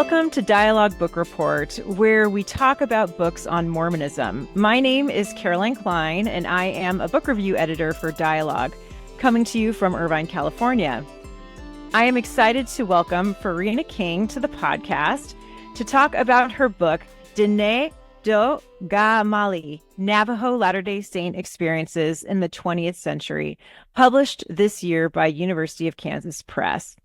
Welcome to Dialogue Book Report, where we talk about books on Mormonism. My name is Caroline Kline, and I am a book review editor for Dialogue, coming to you from Irvine, California. I am excited to welcome Farina King to the podcast to talk about her book, Diné do Gáamalii, Navajo Latter-day Saint Experiences in the 20th Century, published this year by University of Kansas Press.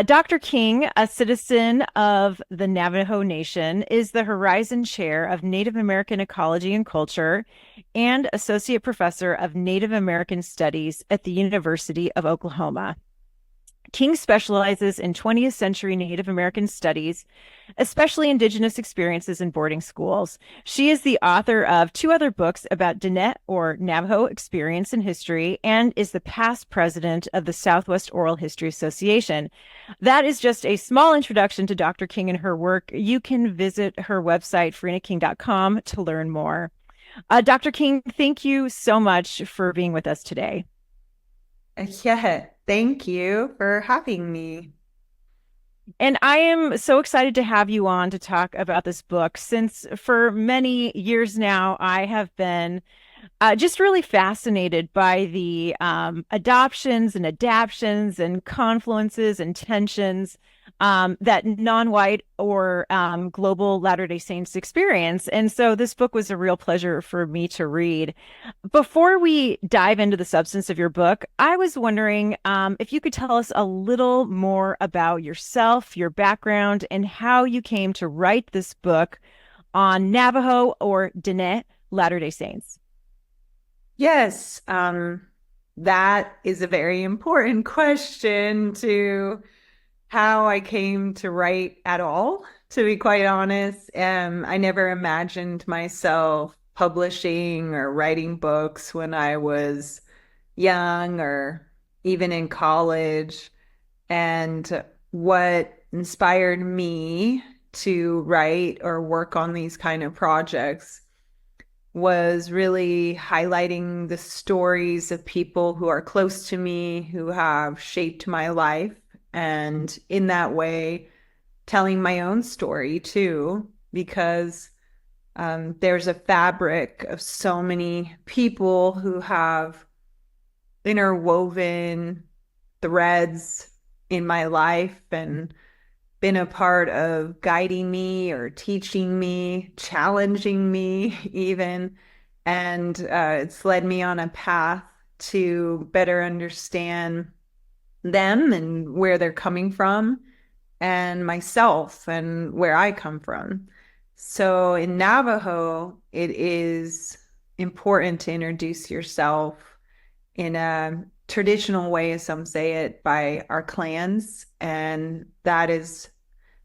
Dr. King, a citizen of the Navajo Nation, is the Horizon Chair of Native American Ecology and Culture and Associate Professor of Native American Studies at the University of Oklahoma. King specializes in 20th century Native American studies, especially Indigenous experiences in boarding schools. She is the author of two other books about Diné, or Navajo experience and history, and is the past president of the Southwest Oral History Association. That is just a small introduction to Dr. King and her work. You can visit her website, farinaking.com, to learn more. Dr. King, thank you so much for being with us today. Yeah, thank you for having me. And I am so excited to have you on to talk about this book, since for many years now, I have been just really fascinated by the adoptions and adaptions and confluences and tensions that non-white or global Latter-day Saints experience. And so this book was a real pleasure for me to read. Before we dive into the substance of your book, I was wondering if you could tell us a little more about yourself, your background, and how you came to write this book on Navajo or Diné Latter-day Saints. Yes, that is a very important question to how I came to write at all, to be quite honest. I never imagined myself publishing or writing books when I was young or even in college. And what inspired me to write or work on these kind of projects was really highlighting the stories of people who are close to me, who have shaped my life, and in that way, telling my own story too, because there's a fabric of so many people who have interwoven threads in my life and been a part of guiding me or teaching me, challenging me even. And it's led me on a path to better understand them and where they're coming from, and myself and where I come from. So in Navajo, it is important to introduce yourself in a traditional way, as some say it, by our clans. And that is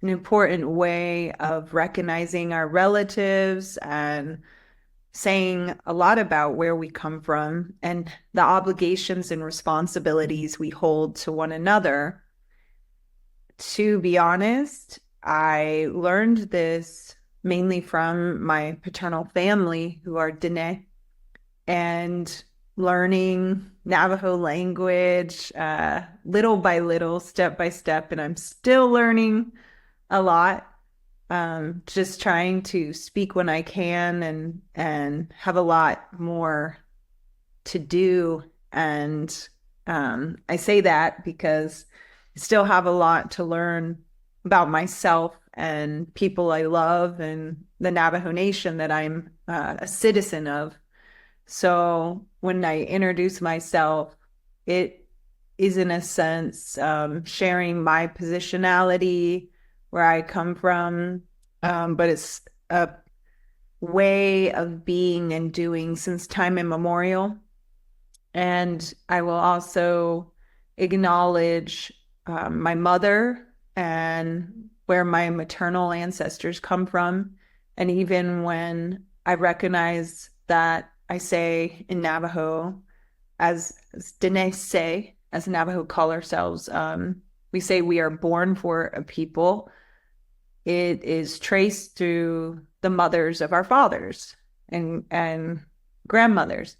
an important way of recognizing our relatives and saying a lot about where we come from and the obligations and responsibilities we hold to one another. To be honest, I learned this mainly from my paternal family, who are Diné, and learning Navajo language little by little, step by step, and I'm still learning a lot. Just trying to speak when I can and have a lot more to do. And I say that because I still have a lot to learn about myself and people I love and the Navajo Nation that I'm a citizen of. So when I introduce myself, it is in a sense sharing my positionality, where I come from, but it's a way of being and doing since time immemorial. And I will also acknowledge my mother and where my maternal ancestors come from. And even when I recognize that I say in Navajo, as Diné say, as Navajo call ourselves, we say we are born for a people. It is traced through the mothers of our fathers and grandmothers.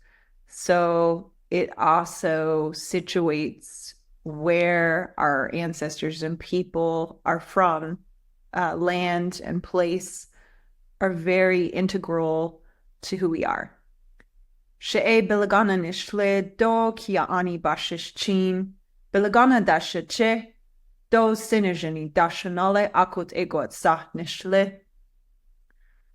So it also situates where our ancestors and people are from land and place are very integral to who we are. She'e bilagana nishle do kia ani bashish chin, bilagana dasha che, do sinajani dashanale akut egot sah nishle.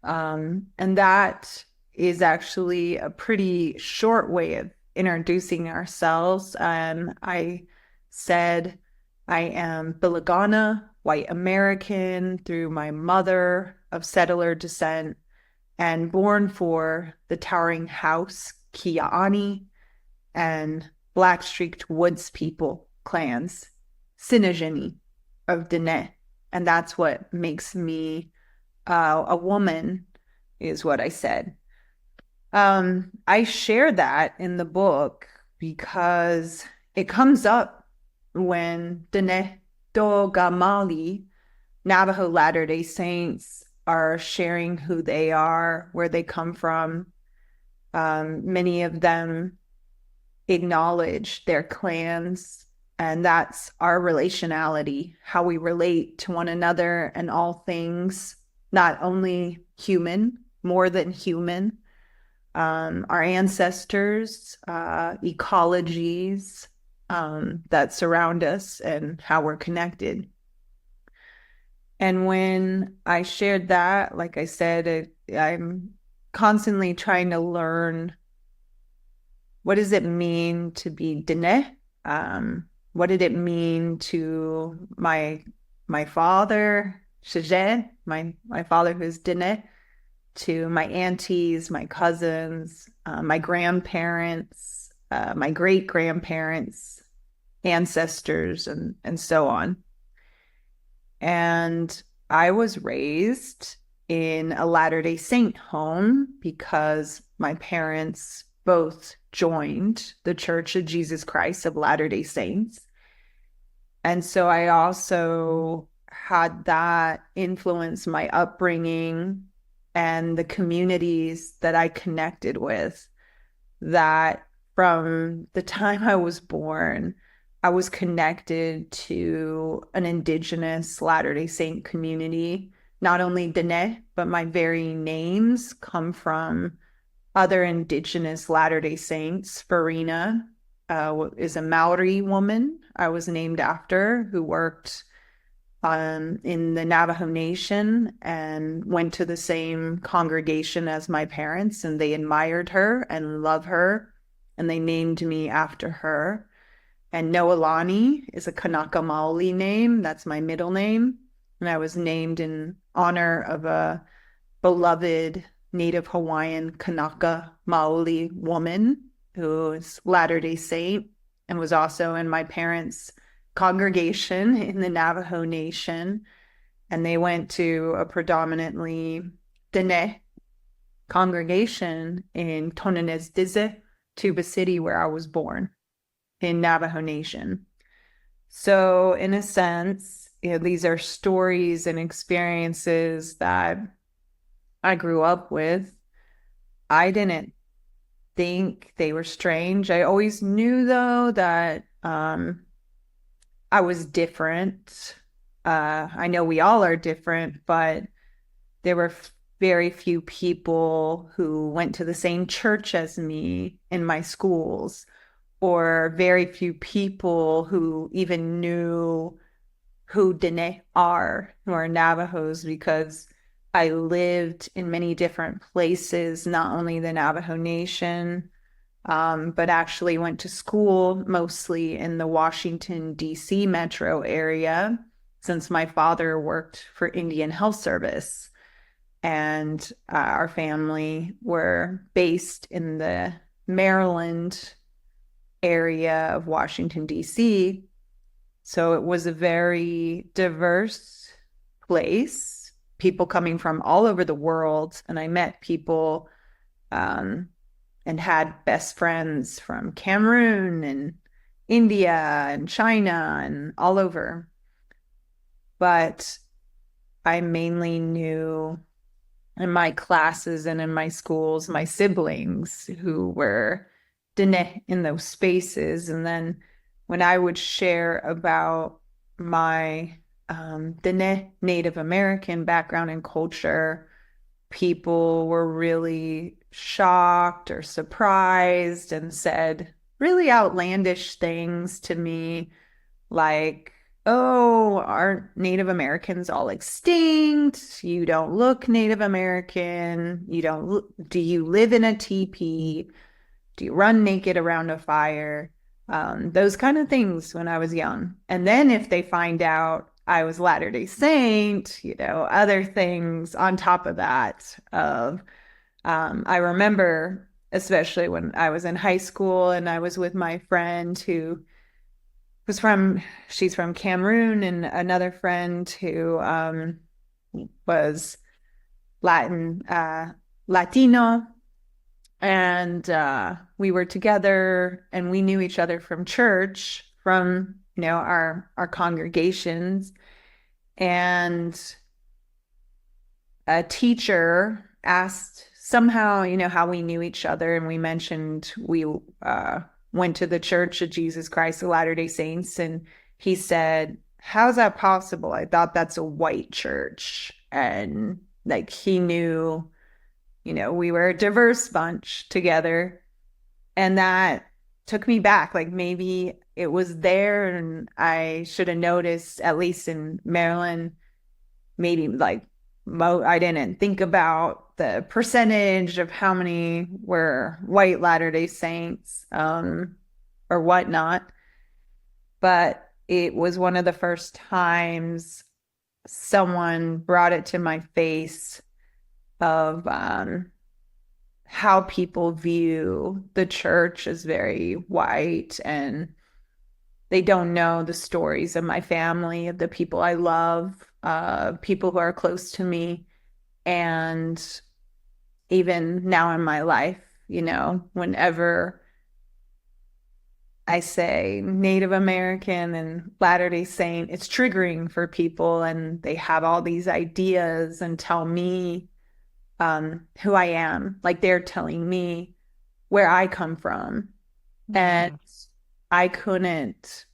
And that is actually a pretty short way of introducing ourselves. I said I am Bilagana, white American, through my mother of settler descent, and born for the towering house, Kia'ani, and Black Streaked Woods people clans, Sinajani of Diné. And that's what makes me a woman, is what I said. I share that in the book because it comes up when Diné do Gáamalii, Navajo Latter-day Saints, are sharing who they are, where they come from. Many of them acknowledge their clans, and that's our relationality, how we relate to one another and all things, not only human, more than human. Our ancestors, ecologies that surround us, and how we're connected. And when I shared that, like I said, I'm constantly trying to learn, what does it mean to be Diné? What did it mean to my father, Shije, my father who's Diné, to my aunties, my cousins, my grandparents, my great-grandparents, ancestors, and so on. And I was raised in a Latter-day Saint home because my parents both joined the Church of Jesus Christ of Latter-day Saints. And so I also had that influence my upbringing and the communities that I connected with, that from the time I was born, I was connected to an Indigenous Latter-day Saint community. Not only Diné, but my very names come from other Indigenous Latter-day Saints. Farina is a Maori woman I was named after, who worked in the Navajo Nation and went to the same congregation as my parents, and they admired her and love her, and they named me after her. And Noelani is a Kanaka Maoli name. That's my middle name. And I was named in honor of a beloved Native Hawaiian Kanaka Maoli woman who is Latter-day Saint and was also in my parents' congregation in the Navajo Nation. And they went to a predominantly Diné congregation in Tonanez-Dize, Tuba City, where I was born, in Navajo Nation. So in a sense, these are stories and experiences that I grew up with. I didn't think they were strange. I always knew, though, that I was different. I know we all are different, but there were very few people who went to the same church as me in my schools, or very few people who even knew who Diné are, who are Navajos, because I lived in many different places, not only the Navajo Nation, but actually went to school mostly in the Washington, D.C. metro area, since my father worked for Indian Health Service. And our family were based in the Maryland area of Washington, D.C. So it was a very diverse place, people coming from all over the world. And I met people and had best friends from Cameroon and India and China and all over. But I mainly knew in my classes and in my schools, my siblings who were Diné in those spaces. And then when I would share about my Diné Native American background and culture, people were really shocked or surprised and said really outlandish things to me, like, oh, aren't Native Americans all extinct? You don't look Native American. You don't do you live in a teepee? Do you run naked around a fire? Those kind of things when I was young. And then if they find out I was Latter-day Saint, other things on top of that of I remember, especially when I was in high school and I was with my friend who was she's from Cameroon, and another friend who was Latino, and we were together, and we knew each other from church, from our congregations, and a teacher asked somehow, how we knew each other, and we mentioned we went to the Church of Jesus Christ of Latter-day Saints, and he said, "How's that possible? I thought that's a white church." And like he knew, we were a diverse bunch together, and that took me back. Like maybe it was there, and I should have noticed, at least in Maryland, maybe like I didn't think about the percentage of how many were white Latter-day Saints or whatnot. But it was one of the first times someone brought it to my face of how people view the church as very white, and they don't know the stories of my family, of the people I love, people who are close to me. And even now in my life, whenever I say Native American and Latter-day Saint, it's triggering for people, and they have all these ideas and tell me who I am. Like they're telling me where I come from. And I couldn't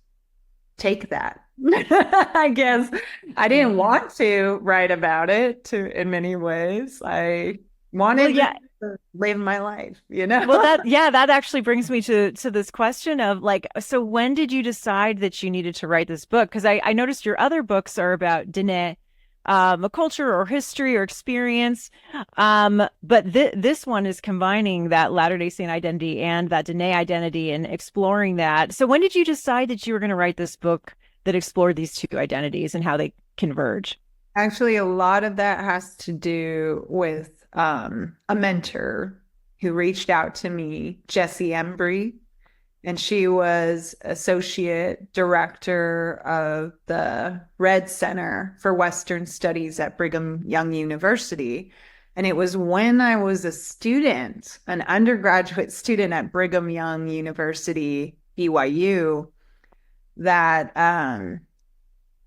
take that. I guess I didn't want to write about it in many ways. I wanted to live my life, Well, that actually brings me to this question of like, so when did you decide that you needed to write this book? Because I noticed your other books are about Diné, a culture or history or experience. But this one is combining that Latter-day Saint identity and that Diné identity and exploring that. So when did you decide that you were going to write this book that explored these two identities and how they converge? Actually, a lot of that has to do with a mentor who reached out to me, Jessie Embry, and she was associate director of the Red Center for Western Studies at Brigham Young University. And it was when I was a student, an undergraduate student at Brigham Young University, BYU, that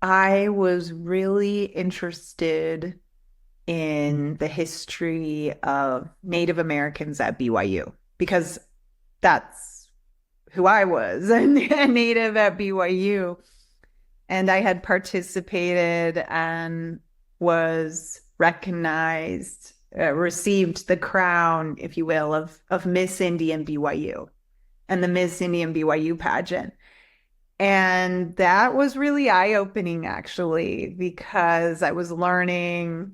I was really interested in the history of Native Americans at BYU, because that's who I was, a Native at BYU. And I had participated and was recognized, received the crown, if you will, of Miss Indian BYU and the Miss Indian BYU pageant. And that was really eye-opening, actually, because I was learning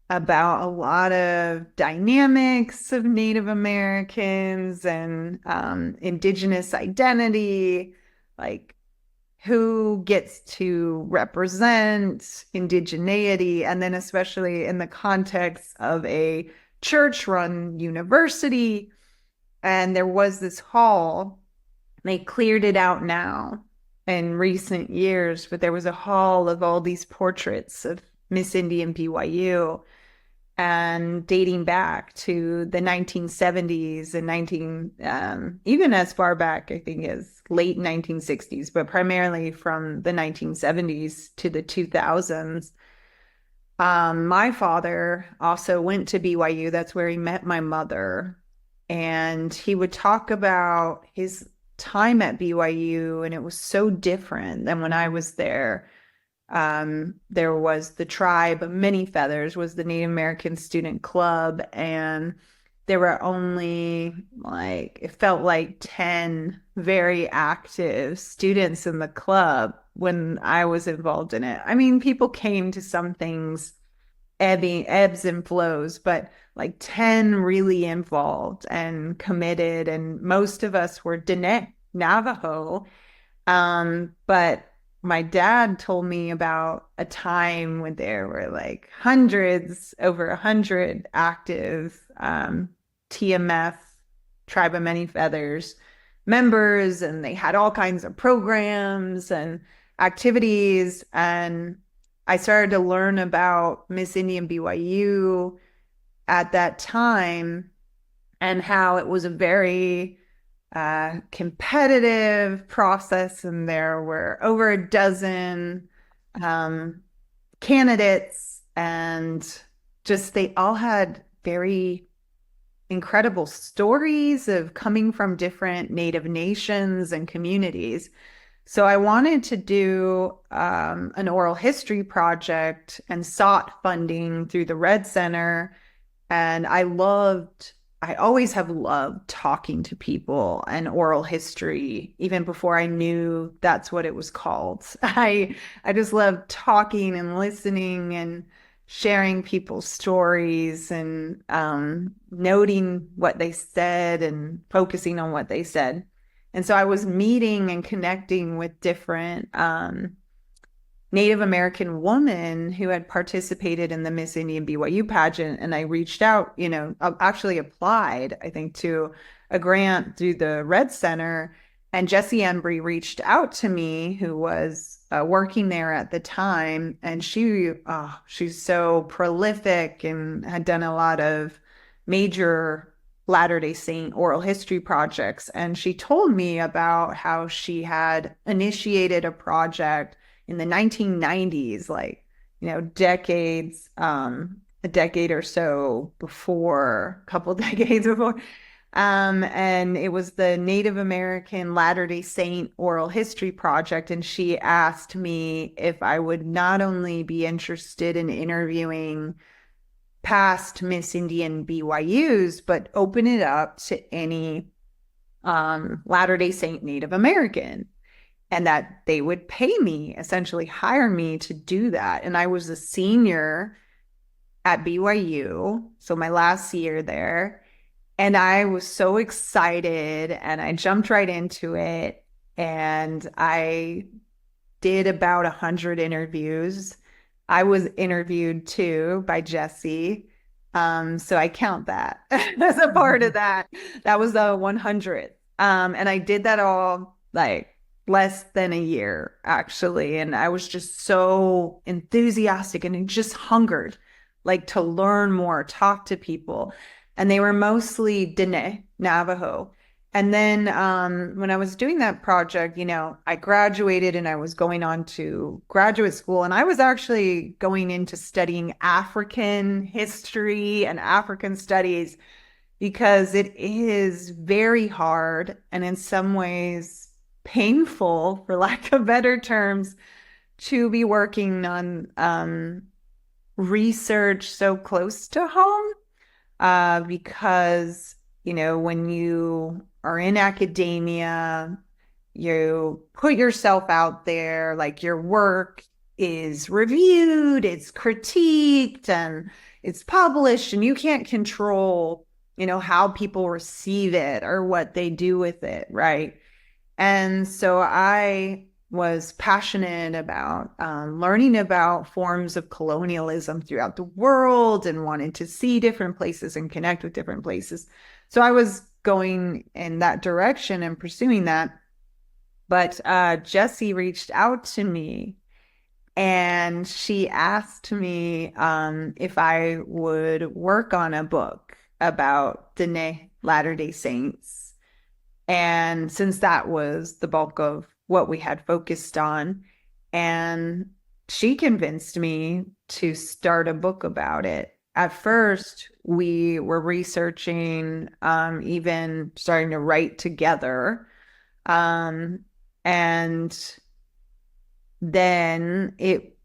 about a lot of dynamics of Native Americans and Indigenous identity, like who gets to represent indigeneity, and then especially in the context of a church-run university. And there was this hall. They cleared it out now in recent years, but there was a hall of all these portraits of Miss Indian BYU, and dating back to the 1970s and even as far back, I think, as late 1960s, but primarily from the 1970s to the 2000s. My father also went to BYU. That's where he met my mother. And he would talk about his time at BYU, and it was so different than when I was there. There was the Tribe of Many Feathers, was the Native American Student Club, and there were only it felt like 10 very active students in the club when I was involved in it. I mean, people came to some things ebbs and flows, but like 10 really involved and committed, and most of us were Diné, Navajo. But my dad told me about a time when there were like hundreds, over 100 active TMF, Tribe of Many Feathers members, and they had all kinds of programs and activities. And I started to learn about Miss Indian BYU at that time and how it was a very competitive process, and there were over a dozen candidates, and just they all had very incredible stories of coming from different Native nations and communities. So I wanted to do an oral history project and sought funding through the Red Center. And I always have loved talking to people and oral history, even before I knew that's what it was called. I just love talking and listening and sharing people's stories and noting what they said and focusing on what they said. And so I was meeting and connecting with different Native American woman who had participated in the Miss Indian BYU pageant. And I reached out, actually applied, I think, to a grant through the Red Center. And Jessie Embry reached out to me, who was working there at the time. And she's so prolific and had done a lot of major Latter-day Saint oral history projects. And she told me about how she had initiated a project in the 1990s, a decade or so before, a couple decades before. And it was the Native American Latter-day Saint Oral History Project. And she asked me if I would not only be interested in interviewing past Miss Indian BYUs, but open it up to any Latter-day Saint Native American, and that they would pay me, essentially hire me to do that. And I was a senior at BYU, so my last year there. And I was so excited, and I jumped right into it. And I did about 100 interviews. I was interviewed too by Jessie. So I count that as a part of that. That was the 100th. And I did that all less than a year, actually. And I was just so enthusiastic and just hungered to learn more, talk to people. And they were mostly Diné, Navajo. And then when I was doing that project, I graduated and I was going on to graduate school. And I was actually going into studying African history and African studies, because it is very hard and in some ways painful, for lack of better terms, to be working on research so close to home, because when you are in academia, you put yourself out there, your work is reviewed, it's critiqued, and it's published, and you can't control how people receive it or what they do with it, right? And so I was passionate about learning about forms of colonialism throughout the world and wanted to see different places and connect with different places. So I was going in that direction and pursuing that. But Jessie reached out to me, and she asked me if I would work on a book about Diné Latter-day Saints. And since that was the bulk of what we had focused on, and she convinced me to start a book about it. At first, we were researching, even starting to write together. And then it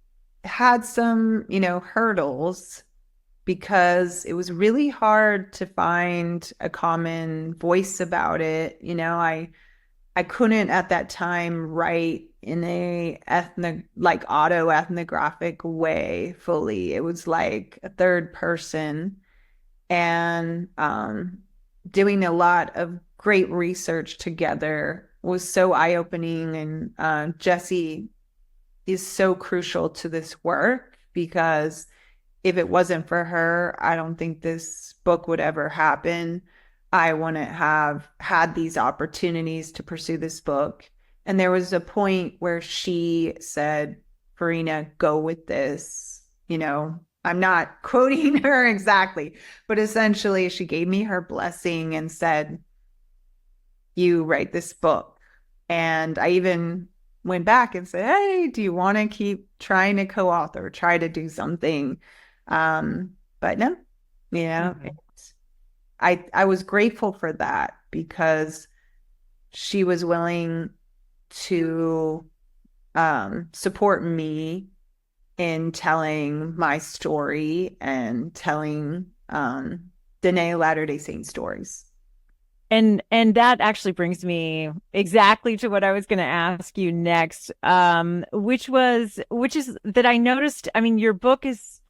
had some, hurdles because it was really hard to find a common voice about it. I couldn't at that time write in a auto-ethnographic way fully. It was like a third person, and doing a lot of great research together was so eye-opening. And Jessie is so crucial to this work because if it wasn't for her, I don't think this book would ever happen. I wouldn't have had these opportunities to pursue this book. And there was a point where she said, Farina, go with this. I'm not quoting her exactly, but essentially she gave me her blessing and said, you write this book. And I even went back and said, hey, do you want to keep trying to co-author, try to do something? But no, Mhm. I was grateful for that because she was willing to support me in telling my story and telling Diné Latter-day Saint stories. And that actually brings me exactly to what I was going to ask you next, which is that I noticed. I mean, your book is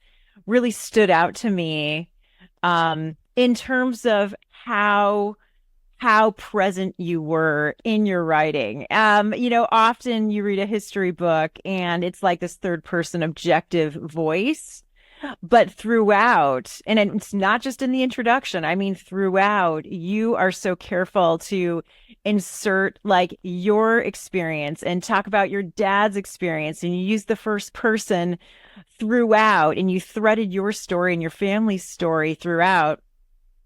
really stood out to me, in terms of how present you were in your writing. Often you read a history book and it's like this third person objective voice. But throughout, and it's not just in the introduction, I mean, throughout, you are so careful to insert like your experience and talk about your dad's experience. And you use the first person throughout, and you threaded your story and your family's story throughout.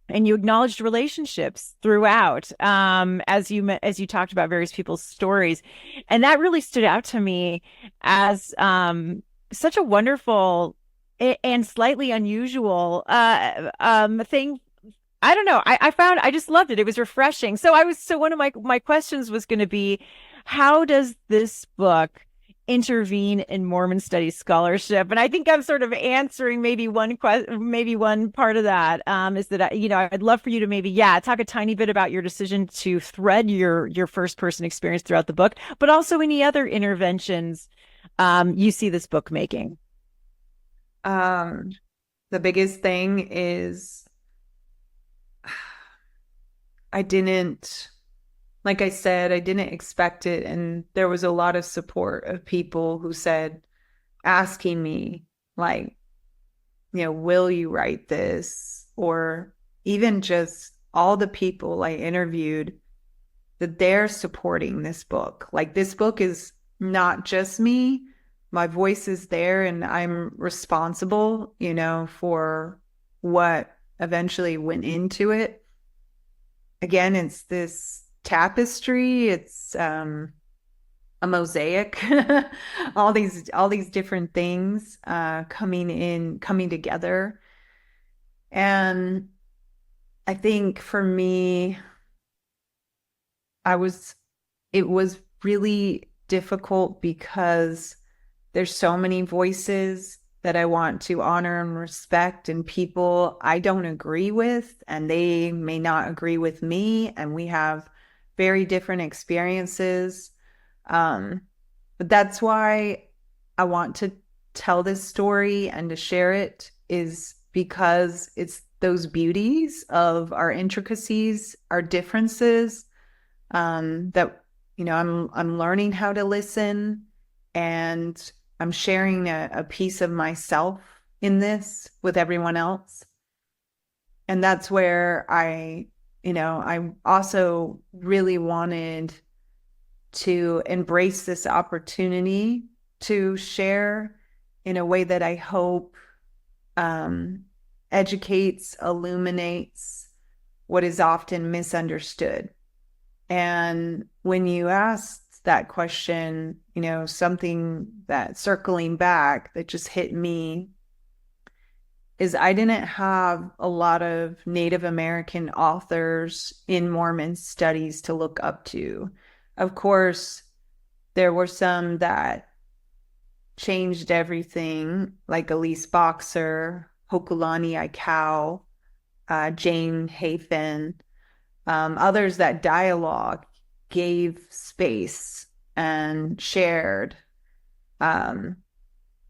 And you acknowledged relationships throughout, as you talked about various people's stories, and that really stood out to me as such a wonderful and slightly unusual thing. I don't know. I just loved it. It was refreshing. So one of my questions was going to be, how does this book intervene in Mormon studies scholarship? And I think I'm sort of answering maybe one part of that, is that I'd love for you to maybe, yeah, talk a tiny bit about your decision to thread your first person experience throughout the book, but also any other interventions you see this book making. Um, the biggest thing is I didn't, like I said, I didn't expect it. And there was a lot of support of people who said, asking me, like, will you write this? Or even just all the people I interviewed, that they're supporting this book. Like, this book is not just me. My voice is there, and I'm responsible, for what eventually went into it. Again, it's this tapestry. It's a mosaic, all these different things coming together. And I think for me, I was it was really difficult because there's so many voices that I want to honor and respect, and people I don't agree with, and they may not agree with me, and we have very different experiences. Um, but that's why I want to tell this story and to share it, is because it's those beauties of our intricacies, our differences, that I'm learning how to listen, and I'm sharing a piece of myself in this with everyone else. And that's where I also really wanted to embrace this opportunity to share in a way that I hope um, educates, illuminates what is often misunderstood. And when you asked that question, something that, circling back, that just hit me is I didn't have a lot of Native American authors in Mormon studies to look up to. Of course, there were some that changed everything, like Elise Boxer, Hokulani Aikau, Jane Hafen, others, that dialogue gave space and shared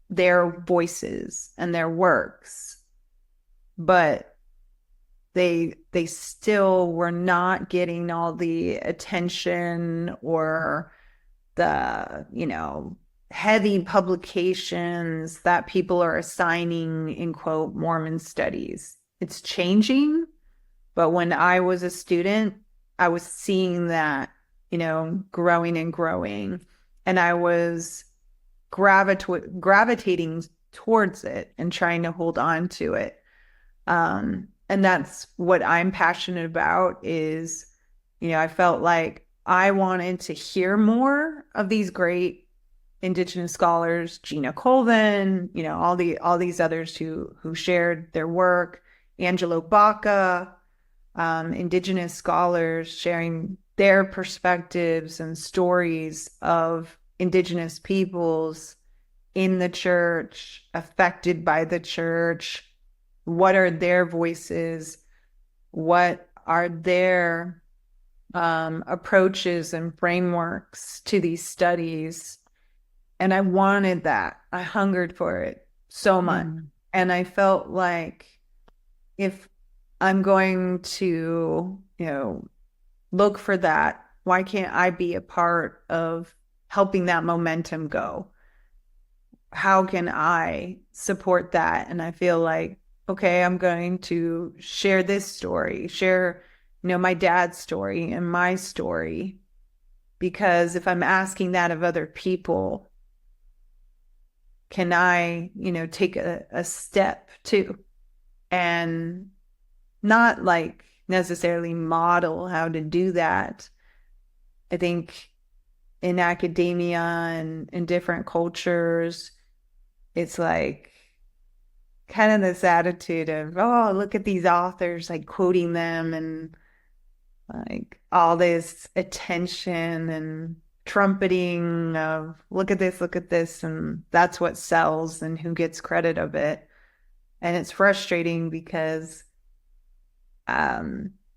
their voices and their works, but they still were not getting all the attention or the, heavy publications that people are assigning, in quote, Mormon studies. It's changing, but when I was a student, I was seeing that, growing and growing, and I was gravitating towards it and trying to hold on to it. And that's what I'm passionate about is, I felt like I wanted to hear more of these great Indigenous scholars, Gina Colvin, all these others who shared their work, Angelo Baca, Indigenous scholars sharing their perspectives and stories of Indigenous peoples in the church, affected by the church. What are their voices? What are their approaches and frameworks to these studies? And I wanted that. I hungered for it so much. And I felt like if I'm going to, look for that, why can't I be a part of helping that momentum go? How can I support that? And I feel like, okay, I'm going to share this story, share, my dad's story and my story. Because if I'm asking that of other people, can I, take a step too? And not like necessarily model how to do that. I think in academia and in different cultures, it's like kind of this attitude of, oh, look at these authors, like quoting them and like all this attention and trumpeting of look at this, and that's what sells and who gets credit of it. And it's frustrating because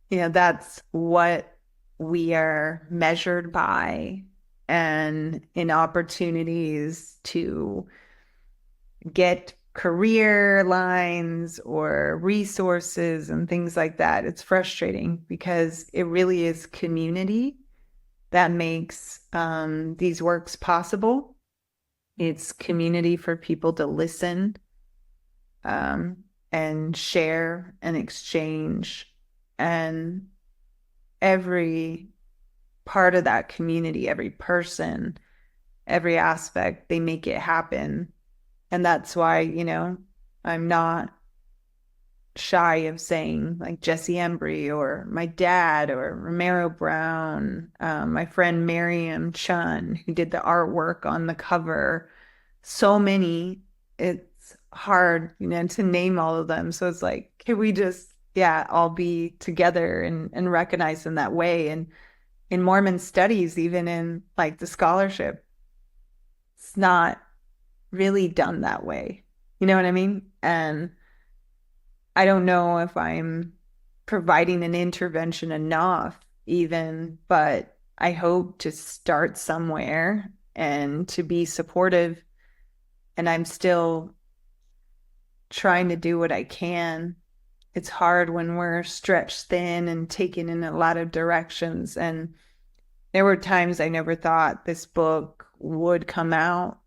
that's what we are measured by, and in opportunities to get career lines or resources and things like that. It's frustrating because it really is community that makes these works possible. It's community for people to listen and share and exchange. And every part of that community, every person, every aspect, they make it happen. And that's why, I'm not shy of saying like Jesse Embry or my dad or Romero Brown, my friend Miriam Chun, who did the artwork on the cover. So many, it's hard, to name all of them. So it's like, can we just, all be together and recognize in that way? And in Mormon studies, even in like the scholarship, it's not really done that way. You know what I mean? And I don't know if I'm providing an intervention enough even, but I hope to start somewhere and to be supportive. And I'm still trying to do what I can. It's hard when we're stretched thin and taken in a lot of directions. And there were times I never thought this book would come out,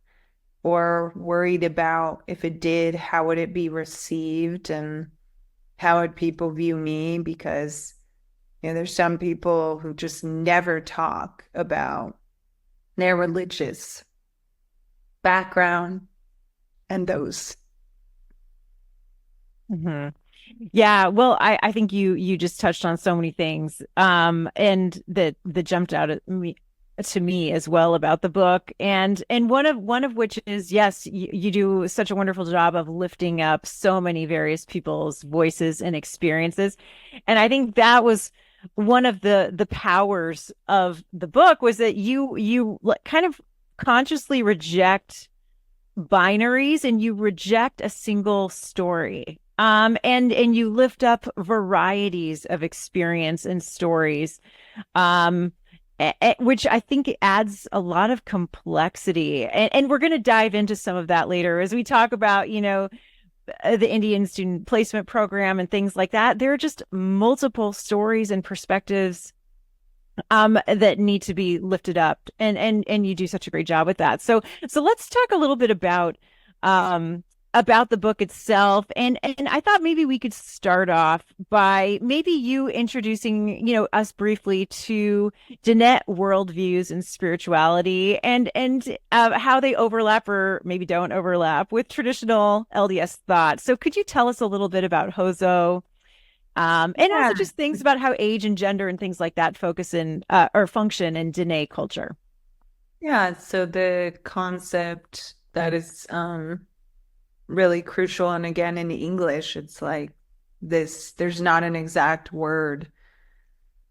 or worried about if it did, how would it be received and how would people view me? Because there's some people who just never talk about their religious background and those. Mm-hmm. Yeah, well, I think you just touched on so many things, and that jumped out at me to me as well about the book, and one of which is, yes, you do such a wonderful job of lifting up so many various people's voices and experiences, and I think that was one of the powers of the book, was that you kind of consciously reject binaries and you reject a single story. And you lift up varieties of experience and stories, um, which I think adds a lot of complexity. And we're going to dive into some of that later as we talk about, the Indian student placement program and things like that. There are just multiple stories and perspectives that need to be lifted up, and you do such a great job with that. So let's talk a little bit about the book itself. And I thought maybe we could start off by maybe you introducing, us briefly to Diné worldviews and spirituality, and how they overlap or maybe don't overlap with traditional LDS thought. So could you tell us a little bit about Hozo? And Yeah. also just things about how age and gender and things like that focus in or function in Diné culture. Yeah, so the concept that is really crucial, and again in English, it's like this, there's not an exact word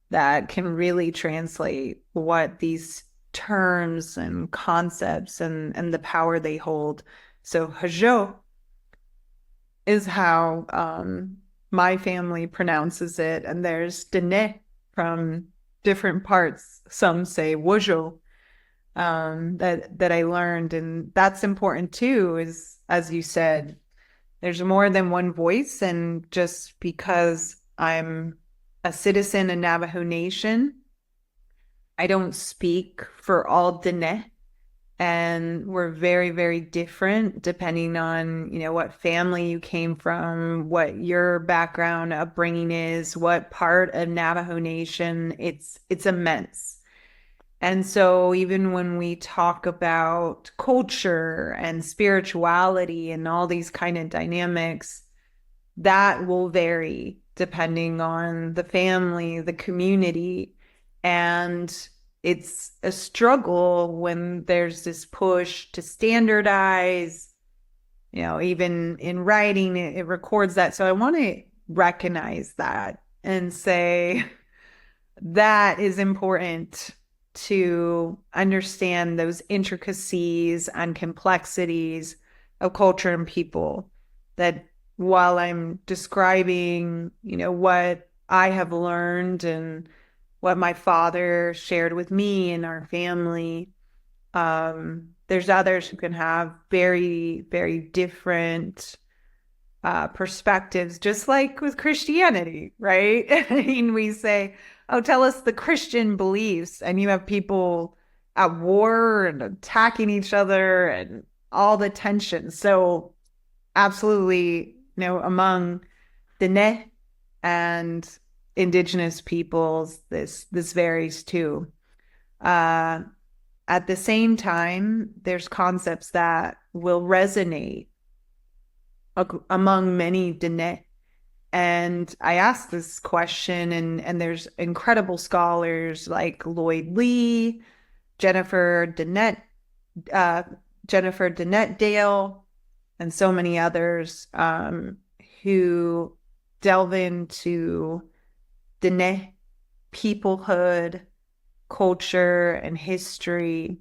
that can really translate what these terms and concepts and the power they hold. So Hajo is how my family pronounces it, and there's Diné from different parts. Some say Wojo, that I learned, and that's important too. Is, as you said, there's more than one voice, and just because I'm a citizen in Navajo Nation, I don't speak for all Diné, and we're very, very different depending on, what family you came from, what your background upbringing is, what part of Navajo Nation. It's immense. And so even when we talk about culture and spirituality and all these kind of dynamics, that will vary depending on the family, the community. And it's a struggle when there's this push to standardize, even in writing, it records that. So I want to recognize that and say that is important to understand those intricacies and complexities of culture and people. That while I'm describing, what I have learned and what my father shared with me and our family, there's others who can have very, very different perspectives, just like with Christianity, right? I mean, we say, oh, tell us the Christian beliefs, and you have people at war and attacking each other and all the tension. So, absolutely, among Diné and Indigenous peoples, this varies too. Uh, at the same time, there's concepts that will resonate among many Diné. And I asked this question, and there's incredible scholars like Lloyd Lee, Jennifer Dennett, uh, Jennifer Dennett Dale, and so many others who delve into Diné peoplehood, culture, and history,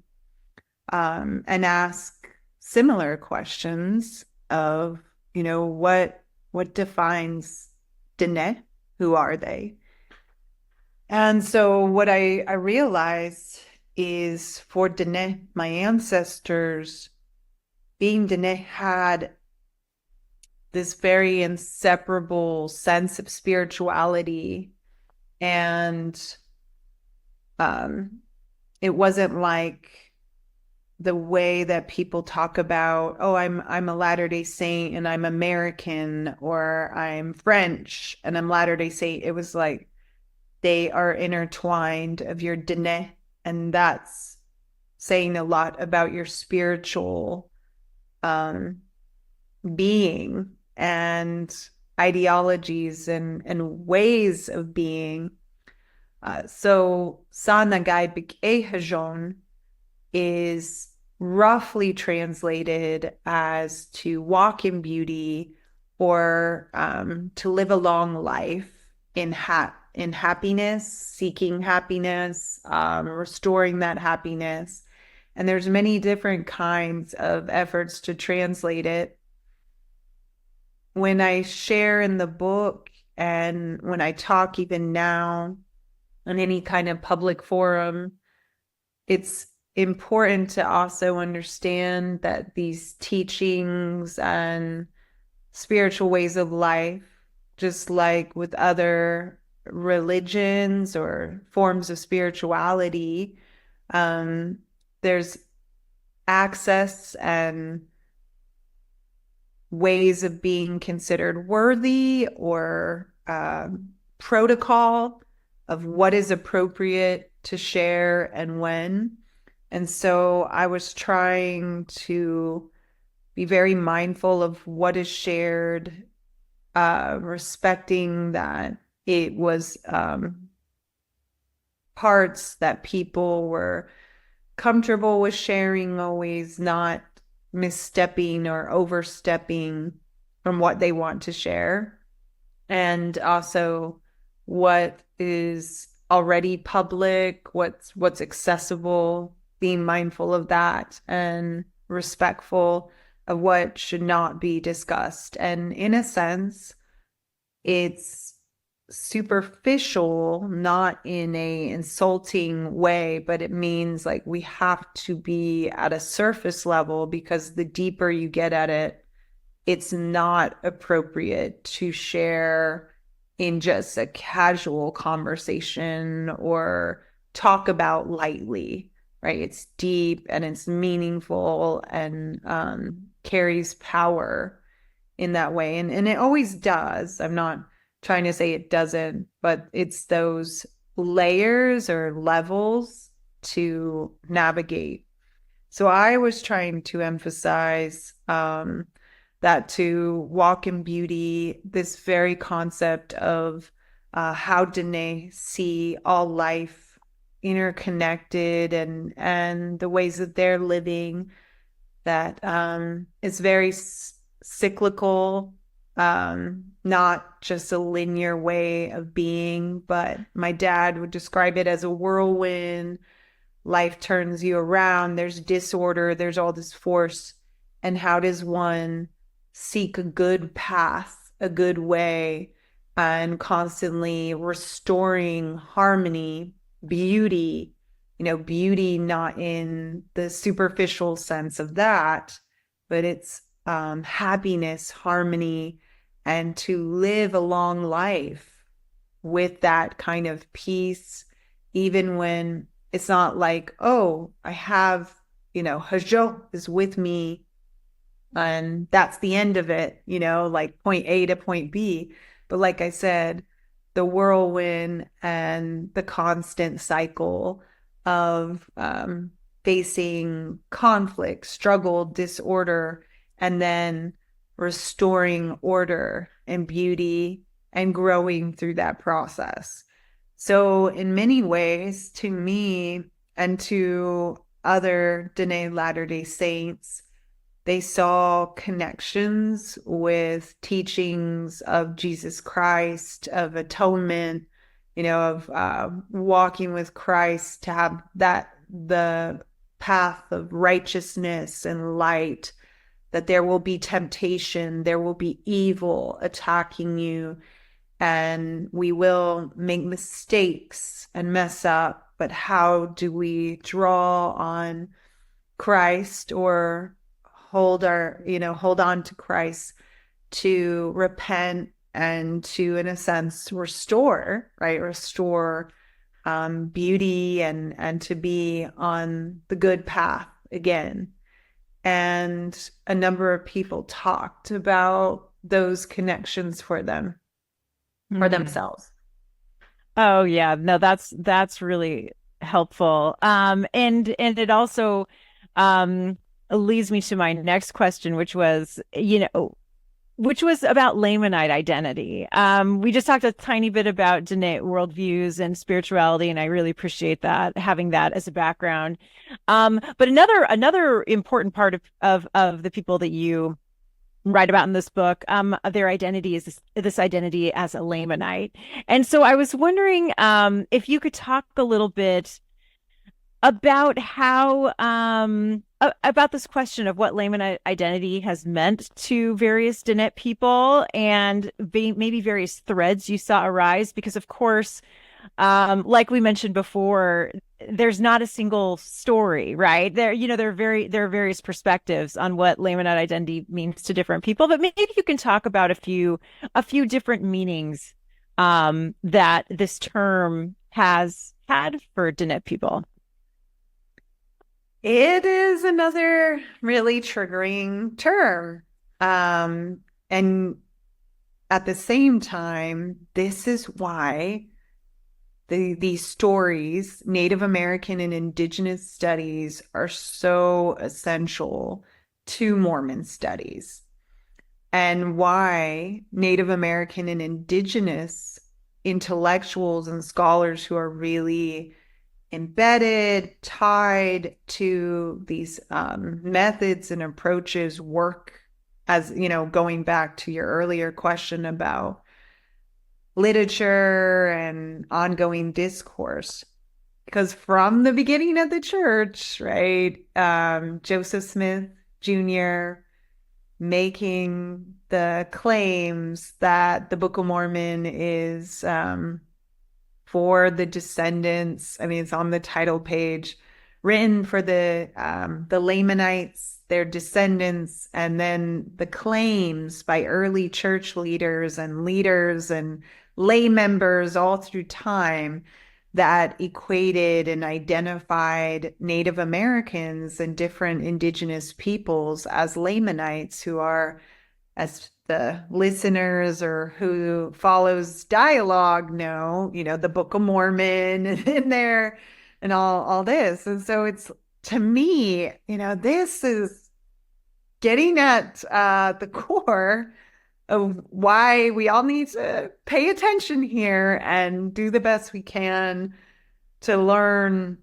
and ask similar questions of, what defines Diné? Who are they? And so what I realized is for Diné, my ancestors, being Diné had this very inseparable sense of spirituality. And it wasn't like the way that people talk about, oh, I'm a Latter-day Saint and I'm American, or I'm French and I'm Latter-day Saint. It was like they are intertwined of your Diné, and that's saying a lot about your spiritual being and ideologies and ways of being. So Sa Nagay Big Hajon is roughly translated as to walk in beauty, or to live a long life in happiness, seeking happiness, restoring that happiness. And there's many different kinds of efforts to translate it. When I share in the book and when I talk even now on any kind of public forum, it's important to also understand that these teachings and spiritual ways of life, just like with other religions or forms of spirituality, there's access and ways of being considered worthy or protocol of what is appropriate to share and when. And so I was trying to be very mindful of what is shared, respecting that it was parts that people were comfortable with sharing, always not misstepping or overstepping from what they want to share. And also what is already public, what's accessible, being mindful of that and respectful of what should not be discussed. And in a sense, it's superficial, not in a insulting way, but it means like we have to be at a surface level, because the deeper you get at it, it's not appropriate to share in just a casual conversation or talk about lightly, right? It's deep and it's meaningful and carries power in that way. And it always does. I'm not trying to say it doesn't, but it's those layers or levels to navigate. So I was trying to emphasize that to walk in beauty, this very concept of how Diné see all life interconnected and the ways that they're living, that is very cyclical, not just a linear way of being, but my dad would describe it as a whirlwind. Life turns you around, there's disorder, there's all this force. And how does one seek a good path, a good way, and constantly restoring harmony, beauty, beauty not in the superficial sense of that, but it's happiness, harmony, and to live a long life with that kind of peace, even when it's not like, oh, I have, Hajo is with me and that's the end of it, like point A to point B. But like I said, the whirlwind and the constant cycle of facing conflict, struggle, disorder, and then restoring order and beauty and growing through that process. So in many ways, to me and to other Diné Latter-day Saints, they saw connections with teachings of Jesus Christ, of atonement, of walking with Christ, to have the path of righteousness and light, that there will be temptation, there will be evil attacking you, and we will make mistakes and mess up. But how do we draw on Christ or hold on to Christ to repent and to, in a sense, restore, right? Restore beauty and to be on the good path again. And a number of people talked about those connections for them, for themselves. Oh yeah, no, that's really helpful. And it also leads me to my next question, which was, which was about Lamanite identity. We just talked a tiny bit about Diné worldviews and spirituality, and I really appreciate that, having that as a background. But another important part of the people that you write about in this book, their identity is this identity as a Lamanite. And so I was wondering if you could talk a little bit about how about this question of what layman identity has meant to various Diné people and maybe various threads you saw arise, because of course, like we mentioned before, there's not a single story, right? There are various perspectives on what Laymanite identity means to different people, but maybe you can talk about a few different meanings that this term has had for Diné people. It is another really triggering term. And at the same time, this is why these stories, Native American and Indigenous studies, are so essential to Mormon studies, and why Native American and Indigenous intellectuals and scholars who are really embedded, tied to these methods and approaches work, as you know, going back to your earlier question about literature and ongoing discourse. Because from the beginning of the church, right, Joseph Smith Jr. making the claims that the Book of Mormon is for the descendants. I mean, it's on the title page, written for the Lamanites, their descendants, and then the claims by early church leaders and lay members all through time that equated and identified Native Americans and different indigenous peoples as Lamanites, who are, as the listeners or who follows dialogue know, the Book of Mormon in there and all this. And so it's, to me, this is getting at the core of why we all need to pay attention here and do the best we can to learn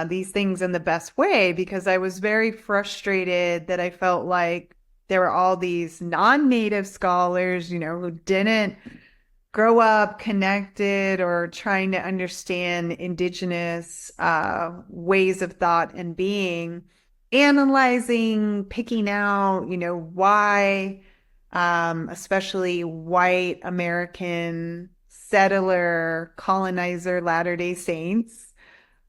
these things in the best way, because I was very frustrated that I felt like there were all these non-native scholars, who didn't grow up connected or trying to understand indigenous ways of thought and being, analyzing, picking out, why especially white American settler colonizer Latter-day Saints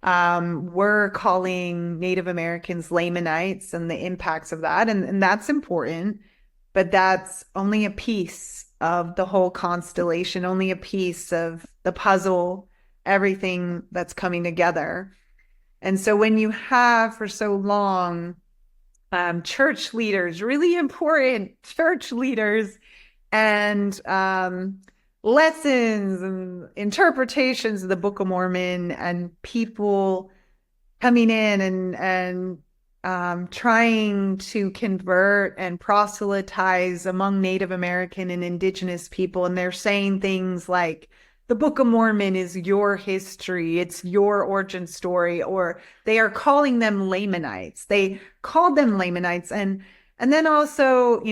we're calling Native Americans Lamanites and the impacts of that. And that's important, but that's only a piece of the whole constellation, only a piece of the puzzle, everything that's coming together. And so when you have for so long church leaders, really important church leaders, and lessons and interpretations of the Book of Mormon, and people coming in and trying to convert and proselytize among Native American and Indigenous people. And they're saying things like, the Book of Mormon is your history, it's your origin story, or they are calling them Lamanites. They called them Lamanites. And then also,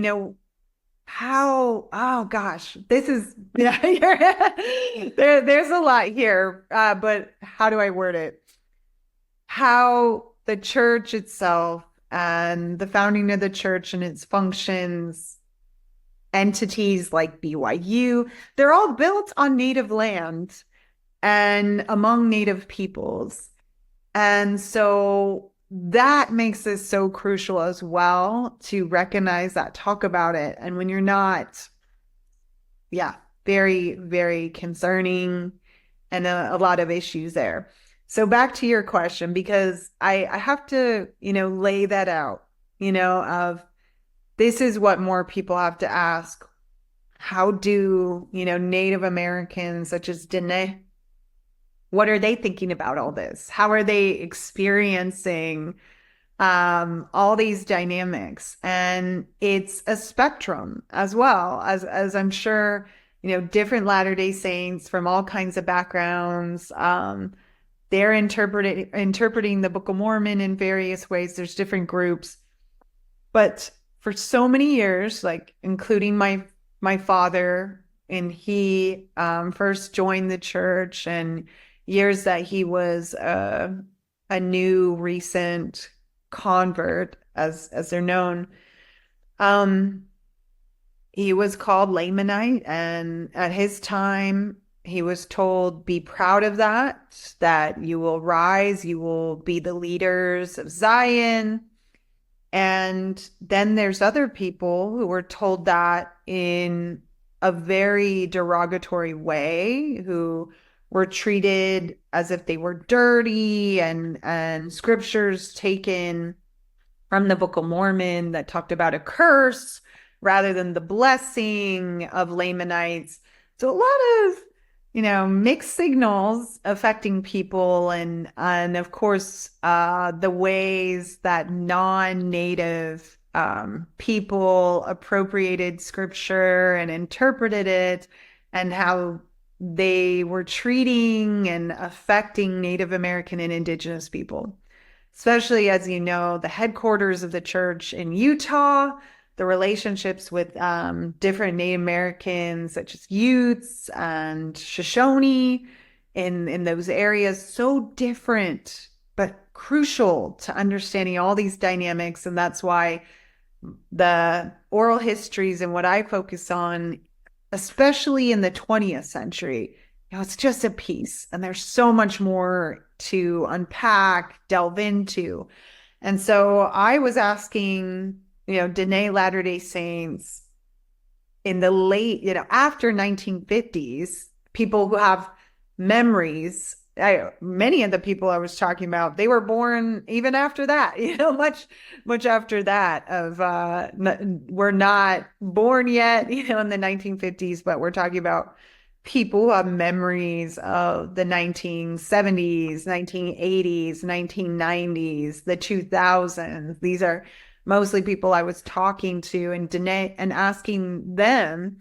how, oh gosh, this is, yeah, there's a lot here, but how do I word it? How the church itself and the founding of the church and its functions, entities like BYU, they're all built on native land and among native peoples. And so that makes this so crucial as well, to recognize that, talk about it. And when you're not, yeah, very, very concerning, and a lot of issues there. So back to your question, because I have to, lay that out, of this is what more people have to ask. How do, Native Americans such as Diné, what are they thinking about all this? How are they experiencing all these dynamics? And it's a spectrum as well, as I'm sure, different Latter-day Saints from all kinds of backgrounds, they're interpreting the Book of Mormon in various ways. There's different groups. But for so many years, like including my father, and he first joined the church, and years that he was a a new recent convert, as they're known. Um, he was called Lamanite, and at his time, he was told, be proud of that you will rise, you will be the leaders of Zion. And then there's other people who were told that in a very derogatory way, who were treated as if they were dirty, and scriptures taken from the Book of Mormon that talked about a curse rather than the blessing of Lamanites. So a lot of, mixed signals affecting people, and of course, the ways that non-native people appropriated scripture and interpreted it, and how they were treating and affecting Native American and Indigenous people, especially, as you know, the headquarters of the church in Utah, the relationships with different Native Americans, such as Utes and Shoshone in those areas, so different, but crucial to understanding all these dynamics. And that's why the oral histories and what I focus on, especially in the 20th century, it's just a piece, and there's so much more to unpack, delve into. And so I was asking, Diné Latter-day Saints in the late, after 1950s, people who have memories. Many of the people I was talking about, they were born even after that, much after that we're not born yet, in the 1950s, but we're talking about people who have memories of the 1970s, 1980s, 1990s, the 2000s. These are mostly people I was talking to and asking them,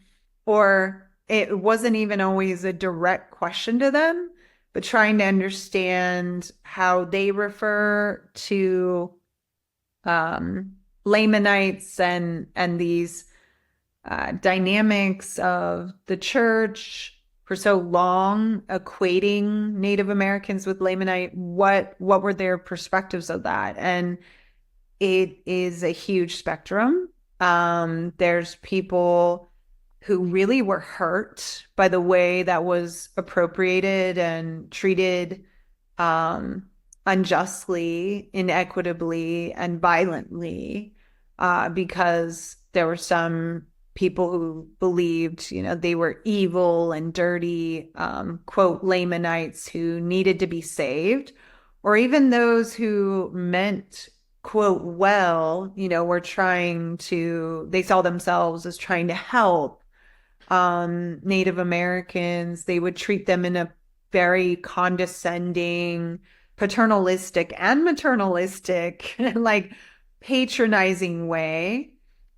or it wasn't even always a direct question to them, but trying to understand how they refer to Lamanites and these dynamics of the church for so long, equating Native Americans with Lamanite. What were their perspectives of that? And it is a huge spectrum. There's people who really were hurt by the way that was appropriated and treated unjustly, inequitably, and violently, because there were some people who believed, they were evil and dirty, quote, Lamanites who needed to be saved, or even those who meant, quote, well, they saw themselves as trying to help Native Americans. They would treat them in a very condescending, paternalistic and maternalistic, like patronizing way,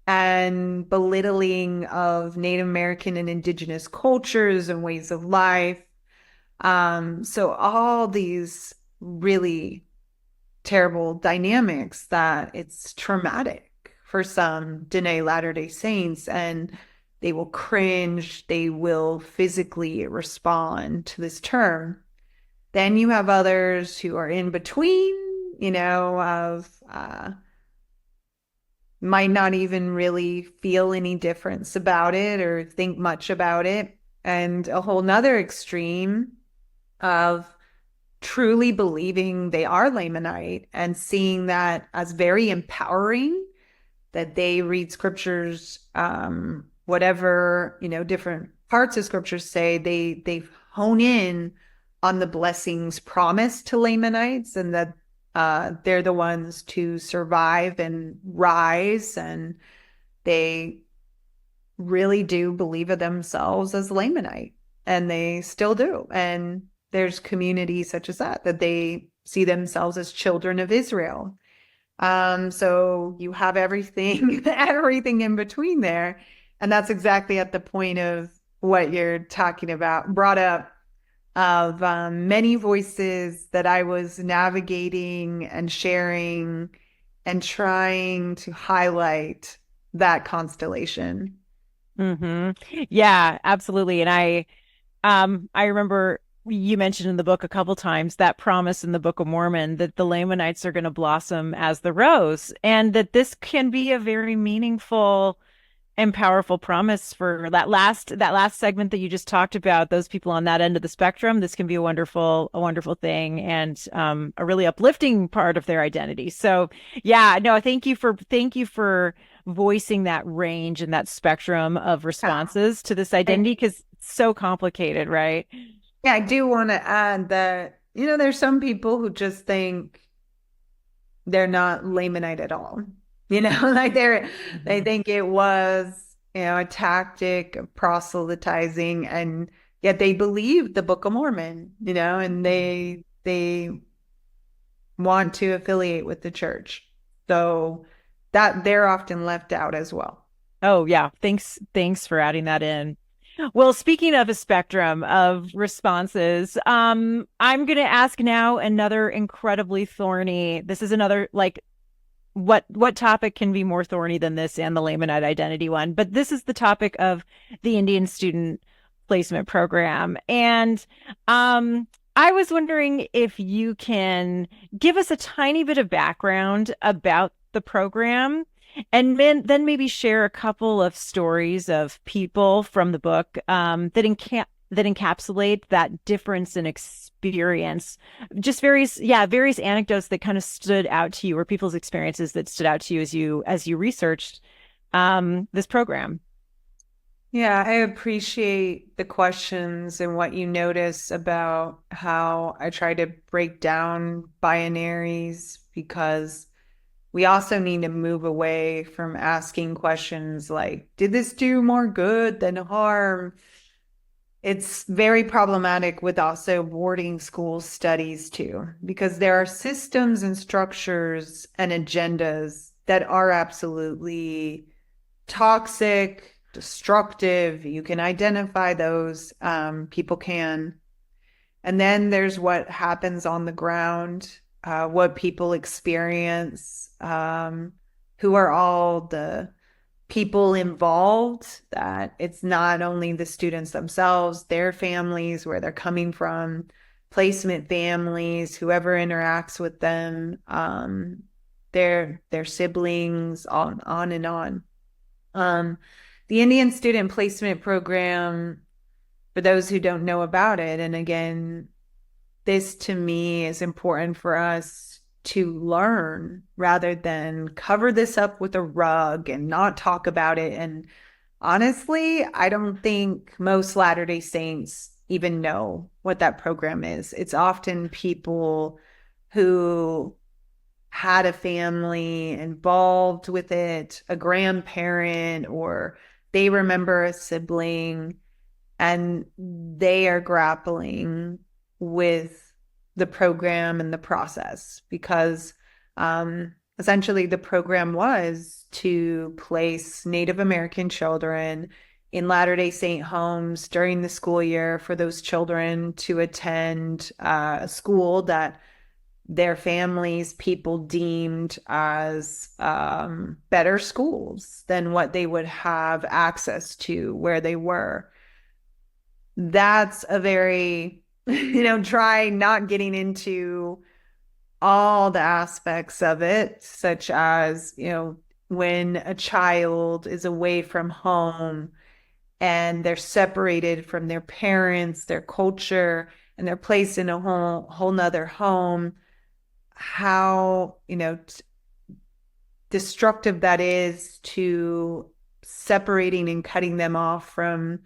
and belittling of Native American and Indigenous cultures and ways of life. So all these really terrible dynamics that it's traumatic for some Diné Latter-day Saints, and they will cringe, they will physically respond to this term. Then you have others who are in between, might not even really feel any difference about it or think much about it. And a whole nother extreme of truly believing they are Lamanite and seeing that as very empowering, that they read scriptures, whatever, different parts of scriptures say, they hone in on the blessings promised to Lamanites, and that they're the ones to survive and rise, and they really do believe of themselves as Lamanite, and they still do. And there's communities such as that they see themselves as children of Israel. So you have everything in between there. And that's exactly at the point of what you're talking about, brought up, of many voices that I was navigating and sharing and trying to highlight that constellation. Yeah, absolutely. And I remember you mentioned in the book a couple times that promise in the Book of Mormon that the Lamanites are going to blossom as the rose, and that this can be a very meaningful and powerful promise for that last segment that you just talked about, those people on that end of the spectrum. This can be a wonderful thing, and a really uplifting part of their identity. So yeah, no, thank you for voicing that range and that spectrum of Yeah. responses to this I, identity, because it's so complicated, right? yeah, I do want to add that, there's some people who just think they're not Lamanite at all. Like they Mhm. think it was, a tactic of proselytizing, and yet they believe the Book of Mormon, and they want to affiliate with the church. So that they're often left out as well. Oh yeah, thanks for adding that in. Well, speaking of a spectrum of responses, I'm going to ask now another incredibly thorny. This is another, like, what topic can be more thorny than this and the Lamanite identity one? But this is the topic of the Indian student placement program. And I was wondering if you can give us a tiny bit of background about the program, and then maybe share a couple of stories of people from the book that encapsulate that difference in experience. Just various anecdotes that kind of stood out to you, or people's experiences that stood out to you as you researched this program. Yeah, I appreciate the questions and what you notice about how I try to break down binaries, because we also need to move away from asking questions like, did this do more good than harm? It's very problematic with also boarding school studies too, because there are systems and structures and agendas that are absolutely toxic, destructive. You can identify those. People can. And then there's what happens on the ground, what people experience, who are all the people involved, that it's not only the students themselves, their families, where they're coming from, placement families, whoever interacts with them, their siblings, on and on. Um, the Indian Student Placement Program, for those who don't know about it, and again, this to me is important for us to learn rather than cover this up with a rug and not talk about it. And honestly, I don't think most Latter-day Saints even know what that program is. It's often people who had a family involved with it, a grandparent, or they remember a sibling, and they are grappling with the program and the process, because essentially the program was to place Native American children in Latter-day Saint homes during the school year for those children to attend a school that their families, people deemed as better schools than what they would have access to where they were. That's a very, try not getting into all the aspects of it, such as, when a child is away from home and they're separated from their parents, their culture, and they're placed in a whole nother home, how, destructive that is to separating and cutting them off from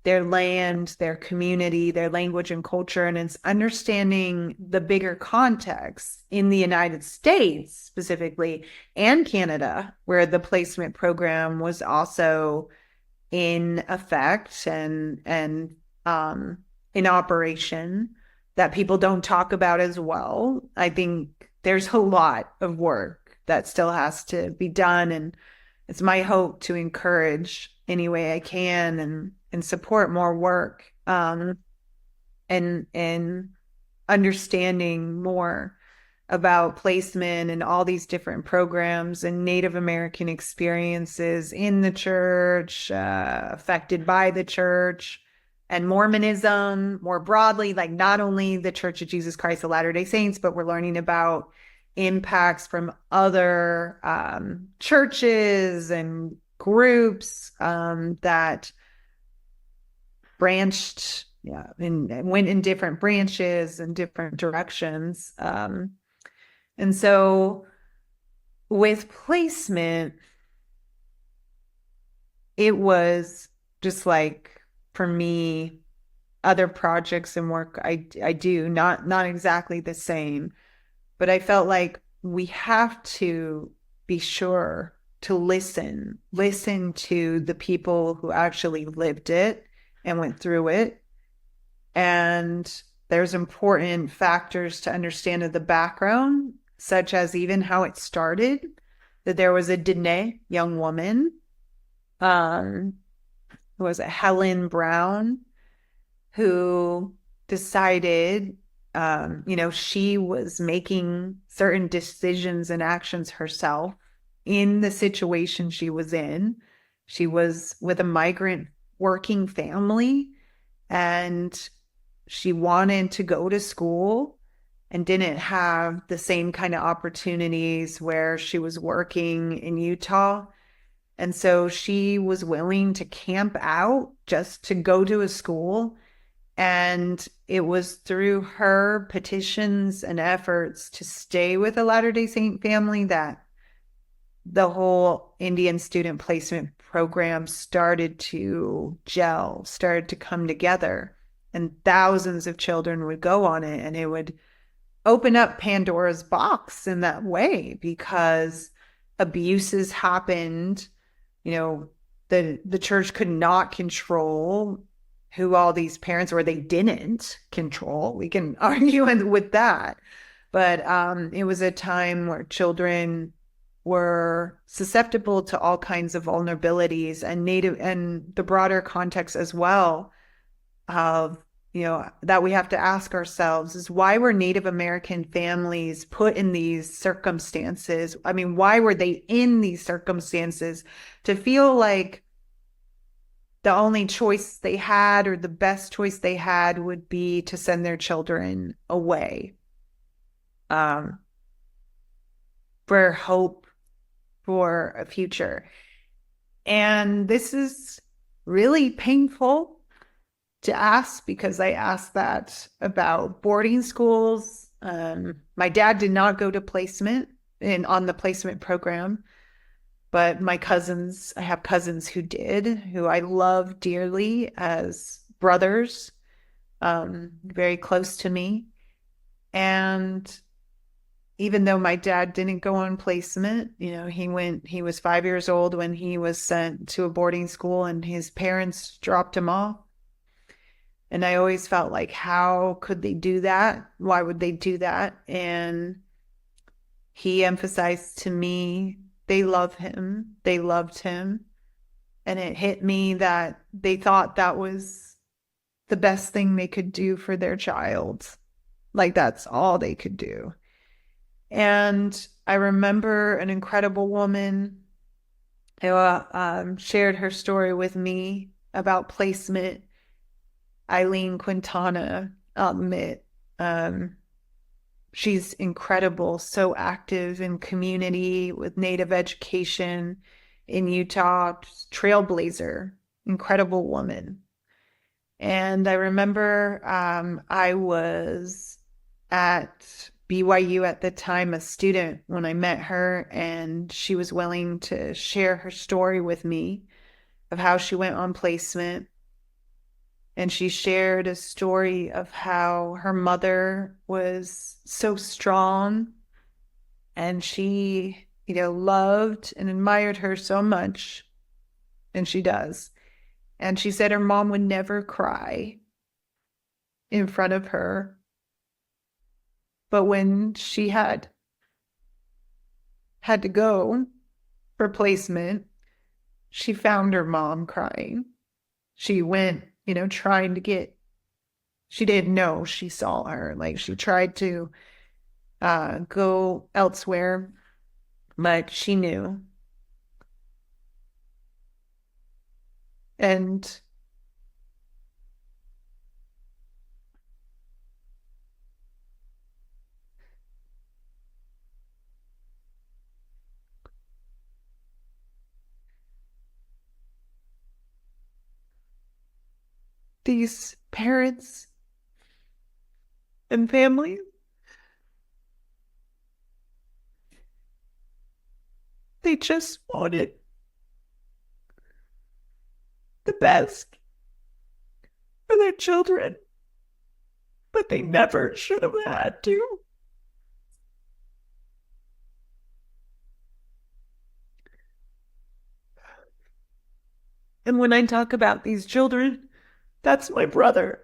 their land, their community, their language and culture. And it's understanding the bigger context in the United States specifically, and Canada, where the placement program was also in effect and in operation, that people don't talk about as well. I think there's a lot of work that still has to be done, and it's my hope to encourage any way I can and support more work, and understanding more about placement and all these different programs and Native American experiences in the church, affected by the church. and Mormonism more broadly, like not only the Church of Jesus Christ of Latter-day Saints, but we're learning about impacts from other churches and groups that branched, and went in different branches and different directions. And so with placement, it was just like, for me, other projects and work I do, not exactly the same, but I felt like we have to be sure to listen to the people who actually lived it and went through it. And there's important factors to understand of the background, such as even how it started, that there was a Diné young woman, who was a Helen Brown, who decided, she was making certain decisions and actions herself in the situation she was in. She was with a migrant working family, and she wanted to go to school and didn't have the same kind of opportunities where she was working in Utah. And so she was willing to camp out just to go to a school. And it was through her petitions and efforts to stay with a Latter-day Saint family that the whole Indian student placement program started to gel, started to come together. And thousands of children would go on it, and it would open up Pandora's box in that way, because abuses happened. The church could not control who all these parents, or they didn't control. We can argue with that. But it was a time where children were susceptible to all kinds of vulnerabilities, and the broader context as well of, that we have to ask ourselves is, why were Native American families put in these circumstances? I mean, why were they in these circumstances to feel like the only choice they had, or the best choice they had, would be to send their children away for hope for a future? And this is really painful to ask, because I asked that about boarding schools. My dad did not go to placement on the placement program, but I have cousins who did, who I love dearly as brothers, very close to me. And even though my dad didn't go on placement, he was 5 years old when he was sent to a boarding school, and his parents dropped him off. And I always felt like, how could they do that? Why would they do that? And he emphasized to me, they love him. They loved him. And it hit me that they thought that was the best thing they could do for their child. Like, that's all they could do. And I remember an incredible woman who shared her story with me about placement, Eileen Quintana. She's incredible, so active in community with Native education in Utah, trailblazer, incredible woman. And I remember I was at BYU at the time, a student, when I met her, and she was willing to share her story with me of how she went on placement. And she shared a story of how her mother was so strong, and she, loved and admired her so much. And she does. And she said her mom would never cry in front of her. But when she had to go for placement, she found her mom crying. She went, trying to she didn't know she saw her. Like, she tried to go elsewhere, but she knew. And these parents and families, they just wanted the best for their children, but they never should have had to. And when I talk about these children, that's my brother.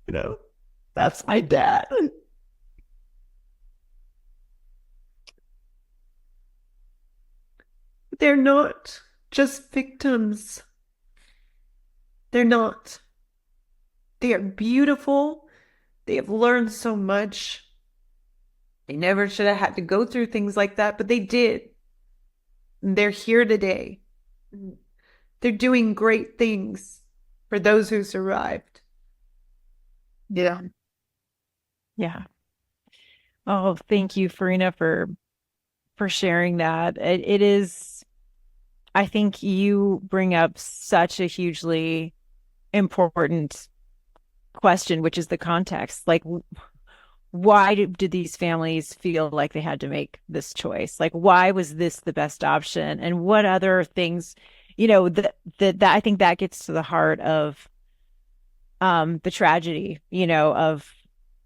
You know, that's my dad. They're not just victims. They're not. They are beautiful. They have learned so much. They never should have had to go through things like that, but they did. They're here today. They're doing great things for those who survived. Yeah. Yeah. Oh, thank you, Farina, for sharing that. It is, I think you bring up such a hugely important question, which is the context. Like, why did these families feel like they had to make this choice? Like, why was this the best option? And what other things, that I think that gets to the heart of the tragedy,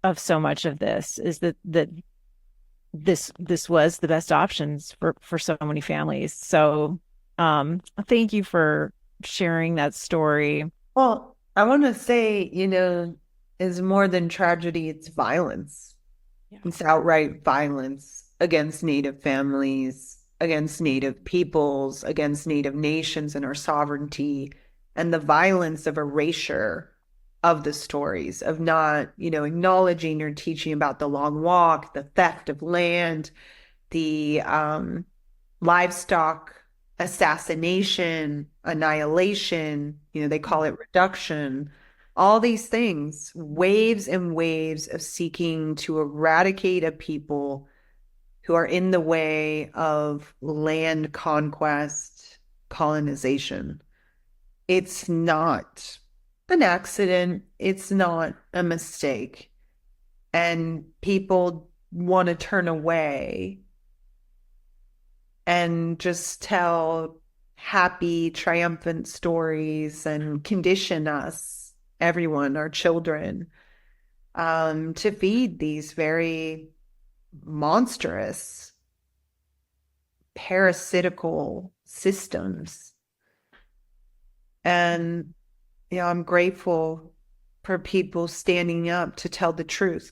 of so much of this is that this was the best options for so many families. So thank you for sharing that story. Well, I want to say, is more than tragedy, it's violence. Yeah. It's outright violence against Native families, against Native peoples, against Native nations and our sovereignty, and the violence of erasure of the stories, of not, acknowledging or teaching about the long walk, the theft of land, the livestock assassination, annihilation, they call it reduction, all these things, waves and waves of seeking to eradicate a people who are in the way of land conquest, colonization. It's not an accident. It's not a mistake. And people want to turn away and just tell happy, triumphant stories and condition us, everyone, our children, to feed these very monstrous, parasitical systems. And, I'm grateful for people standing up to tell the truth,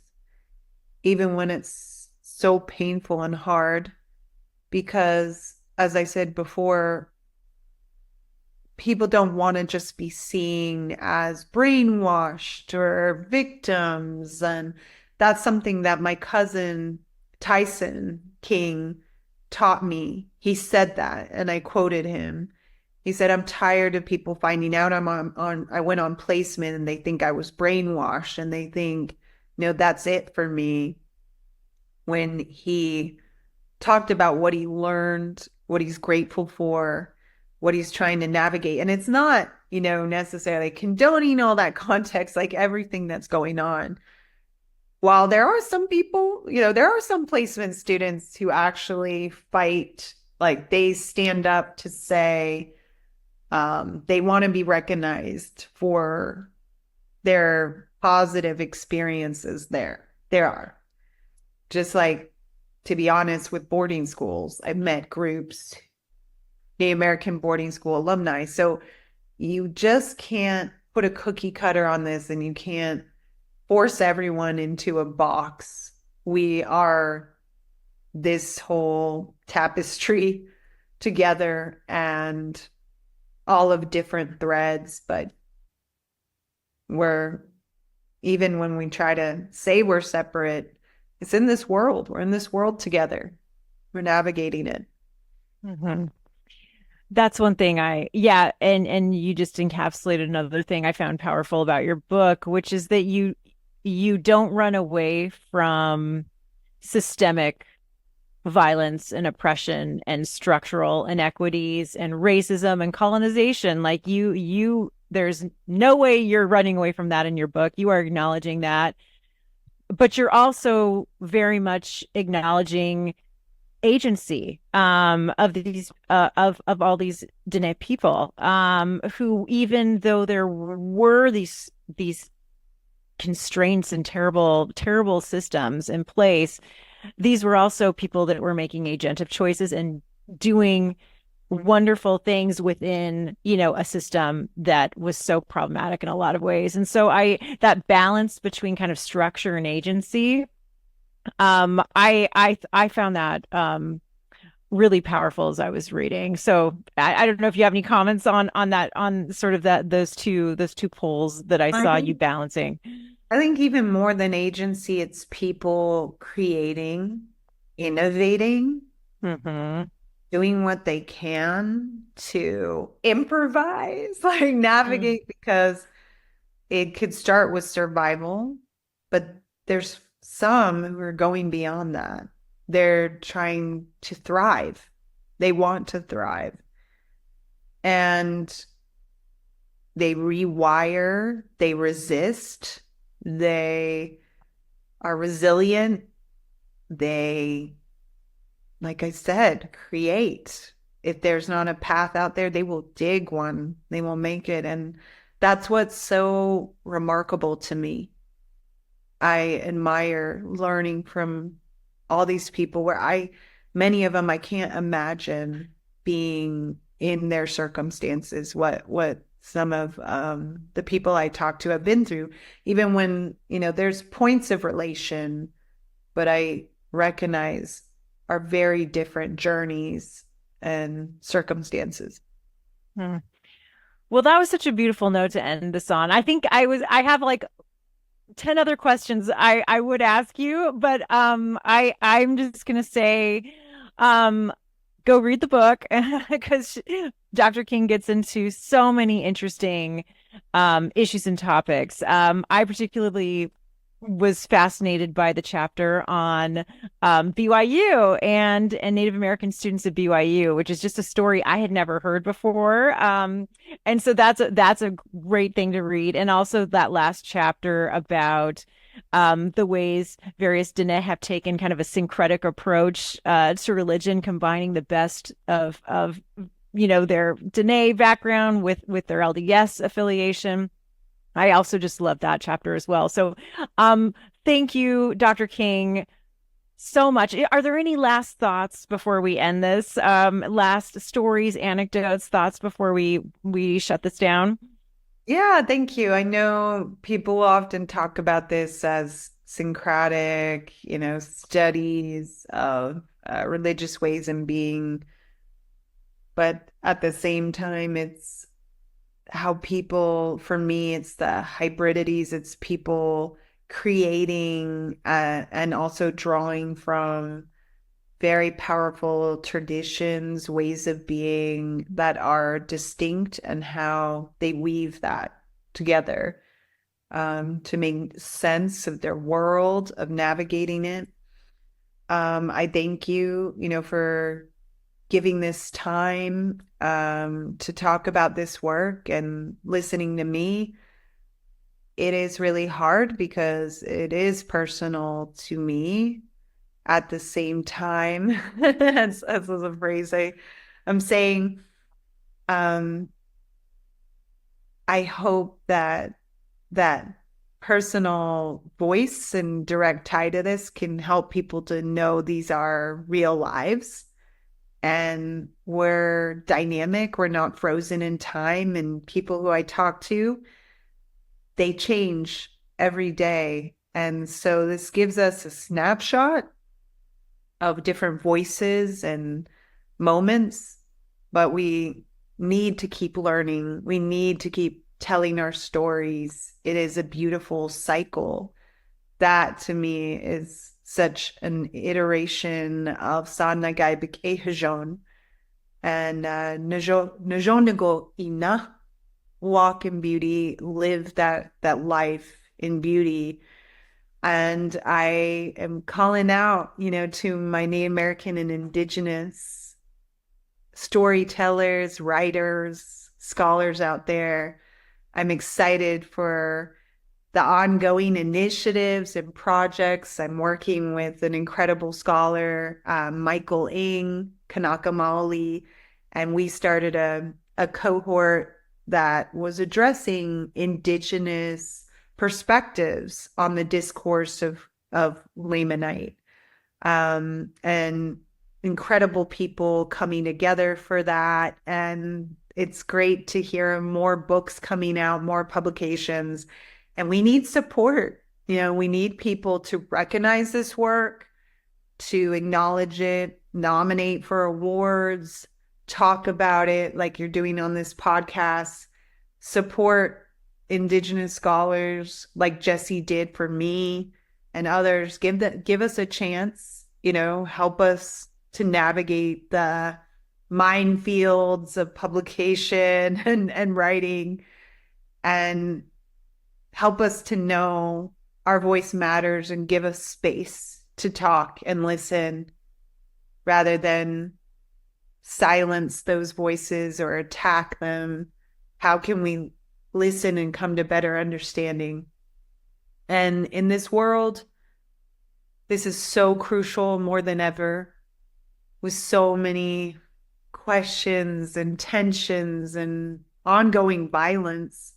even when it's so painful and hard. Because, as I said before, people don't want to just be seen as brainwashed or victims. And that's something that my cousin Tyson King taught me. He said that, and I quoted him. He said, "I'm tired of people finding out I went on placement and they think I was brainwashed and they think, that's it for me." When he talked about what he learned, what he's grateful for, what he's trying to navigate. And it's not, necessarily condoning all that context, like everything that's going on. While there are some people, there are some placement students who actually fight, like they stand up to say they want to be recognized for their positive experiences there. There are. Just like, to be honest, with boarding schools, I've met groups, Native American boarding school alumni. So you just can't put a cookie cutter on this, and you can't force everyone into a box. We are this whole tapestry together and all of different threads, but even when we try to say we're separate, it's in this world. We're in this world together. We're navigating it. Mm-hmm. That's one thing and you just encapsulated another thing I found powerful about your book, which is that you don't run away from systemic violence and oppression and structural inequities and racism and colonization. Like you there's no way you're running away from that in your book. You are acknowledging that, but you're also very much acknowledging agency of these of all these Diné people who, even though there were these constraints and terrible systems in place, these were also people that were making agentive choices and doing wonderful things within, a system that was so problematic in a lot of ways. And so that balance between kind of structure and agency, I found that really powerful as I was reading. So I don't know if you have any comments on that, on sort of those two poles that I saw you balancing. I think even more than agency, it's people creating, innovating, doing what they can to improvise, like navigate, because it could start with survival, but there's some who are going beyond that. They're trying to thrive. They want to thrive. And they rewire, they resist, they are resilient. They, like I said, create. If there's not a path out there, they will dig one. They will make it. And that's what's so remarkable to me. I admire learning from all these people where many of them, I can't imagine being in their circumstances, what some of the people I talk to have been through, even when, there's points of relation, but I recognize are very different journeys and circumstances. Well, that was such a beautiful note to end this on. I think I have like 10 other questions I would ask you, but I'm just gonna say go read the book because Dr. King gets into so many interesting issues and topics. I particularly was fascinated by the chapter on BYU and Native American students at BYU, which is just a story I had never heard before. And so that's a great thing to read. And also that last chapter about the ways various Diné have taken kind of a syncretic approach to religion, combining the best of their Diné background with their LDS affiliation. I also just love that chapter as well. So thank you, Dr. King, so much. Are there any last thoughts before we end this? Last stories, anecdotes, thoughts before we shut this down? Yeah, thank you. I know people often talk about this as syncretic, studies of religious ways and being, but at the same time, it's how people, for me, it's the hybridities, it's people creating and also drawing from very powerful traditions, ways of being that are distinct, and how they weave that together to make sense of their world, of navigating it. I thank you, for giving this time to talk about this work and listening to me. It is really hard because it is personal to me. At the same time, as was a phrase I'm saying, I hope that personal voice and direct tie to this can help people to know these are real lives and we're dynamic. We're not frozen in time. And people who I talk to, they change every day. And so this gives us a snapshot of different voices and moments, but we need to keep learning. We need to keep telling our stories. It is a beautiful cycle. That to me is such an iteration of Sa Nagay B'Kei Hajon and Najo Ina, walk in beauty, live that life in beauty. And I am calling out, to my Native American and Indigenous storytellers, writers, scholars out there, I'm excited for the ongoing initiatives and projects. I'm working with an incredible scholar, Michael Ng, Gáamalii, and we started a cohort that was addressing Indigenous perspectives on the discourse of Lamanite. And incredible people coming together for that. And it's great to hear more books coming out, more publications. And we need support. We need people to recognize this work, to acknowledge it, nominate for awards, talk about it like you're doing on this podcast, support Indigenous scholars like Jesse did for me and others. Give us a chance, help us to navigate the minefields of publication and writing, and help us to know our voice matters and give us space to talk and listen rather than silence those voices or attack them. How can we listen and come to better understanding? And in this world, this is so crucial more than ever, with so many questions and tensions and ongoing violence,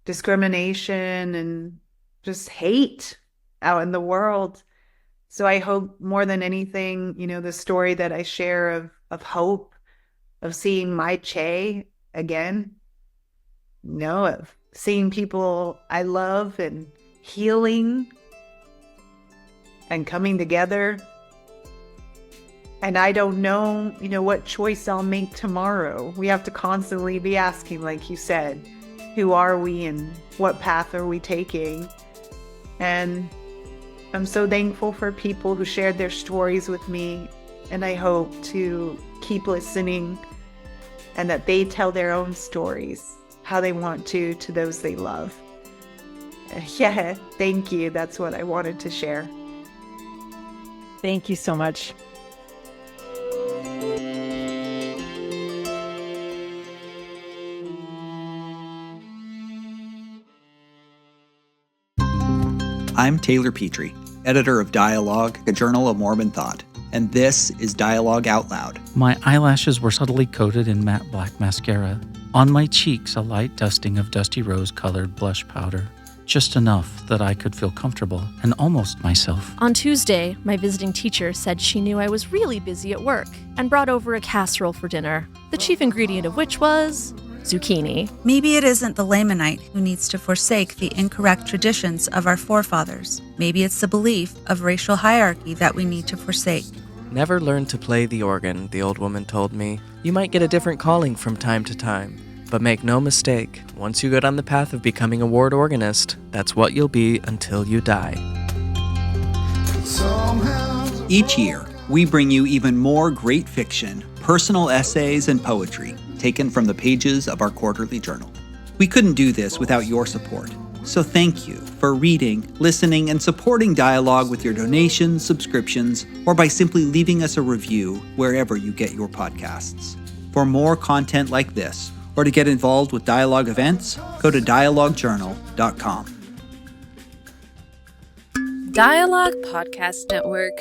discrimination, and just hate out in the world. So I hope more than anything, the story that I share of hope, of seeing my Che again, of seeing people I love and healing and coming together. And I don't know, what choice I'll make tomorrow. We have to constantly be asking, like you said, who are we and what path are we taking? And I'm so thankful for people who shared their stories with me. And I hope to keep listening and that they tell their own stories, how they want to those they love. Yeah, thank you. That's what I wanted to share. Thank you so much. I'm Taylor Petrie, editor of Dialogue, a journal of Mormon thought, and this is Dialogue Out Loud. My eyelashes were subtly coated in matte black mascara. On my cheeks, a light dusting of dusty rose-colored blush powder. Just enough that I could feel comfortable and almost myself. On Tuesday, my visiting teacher said she knew I was really busy at work and brought over a casserole for dinner, the chief ingredient of which was zucchini. Maybe it isn't the Lamanite who needs to forsake the incorrect traditions of our forefathers. Maybe it's the belief of racial hierarchy that we need to forsake. Never learn to play the organ, the old woman told me. You might get a different calling from time to time, but make no mistake, once you go down the path of becoming a ward organist, that's what you'll be until you die. Each year, we bring you even more great fiction, personal essays, and poetry taken from the pages of our quarterly journal. We couldn't do this without your support, so thank you for reading, listening, and supporting Dialogue with your donations, subscriptions, or by simply leaving us a review wherever you get your podcasts. For more content like this, or to get involved with Dialogue events, go to dialoguejournal.com. Dialogue Podcast Network.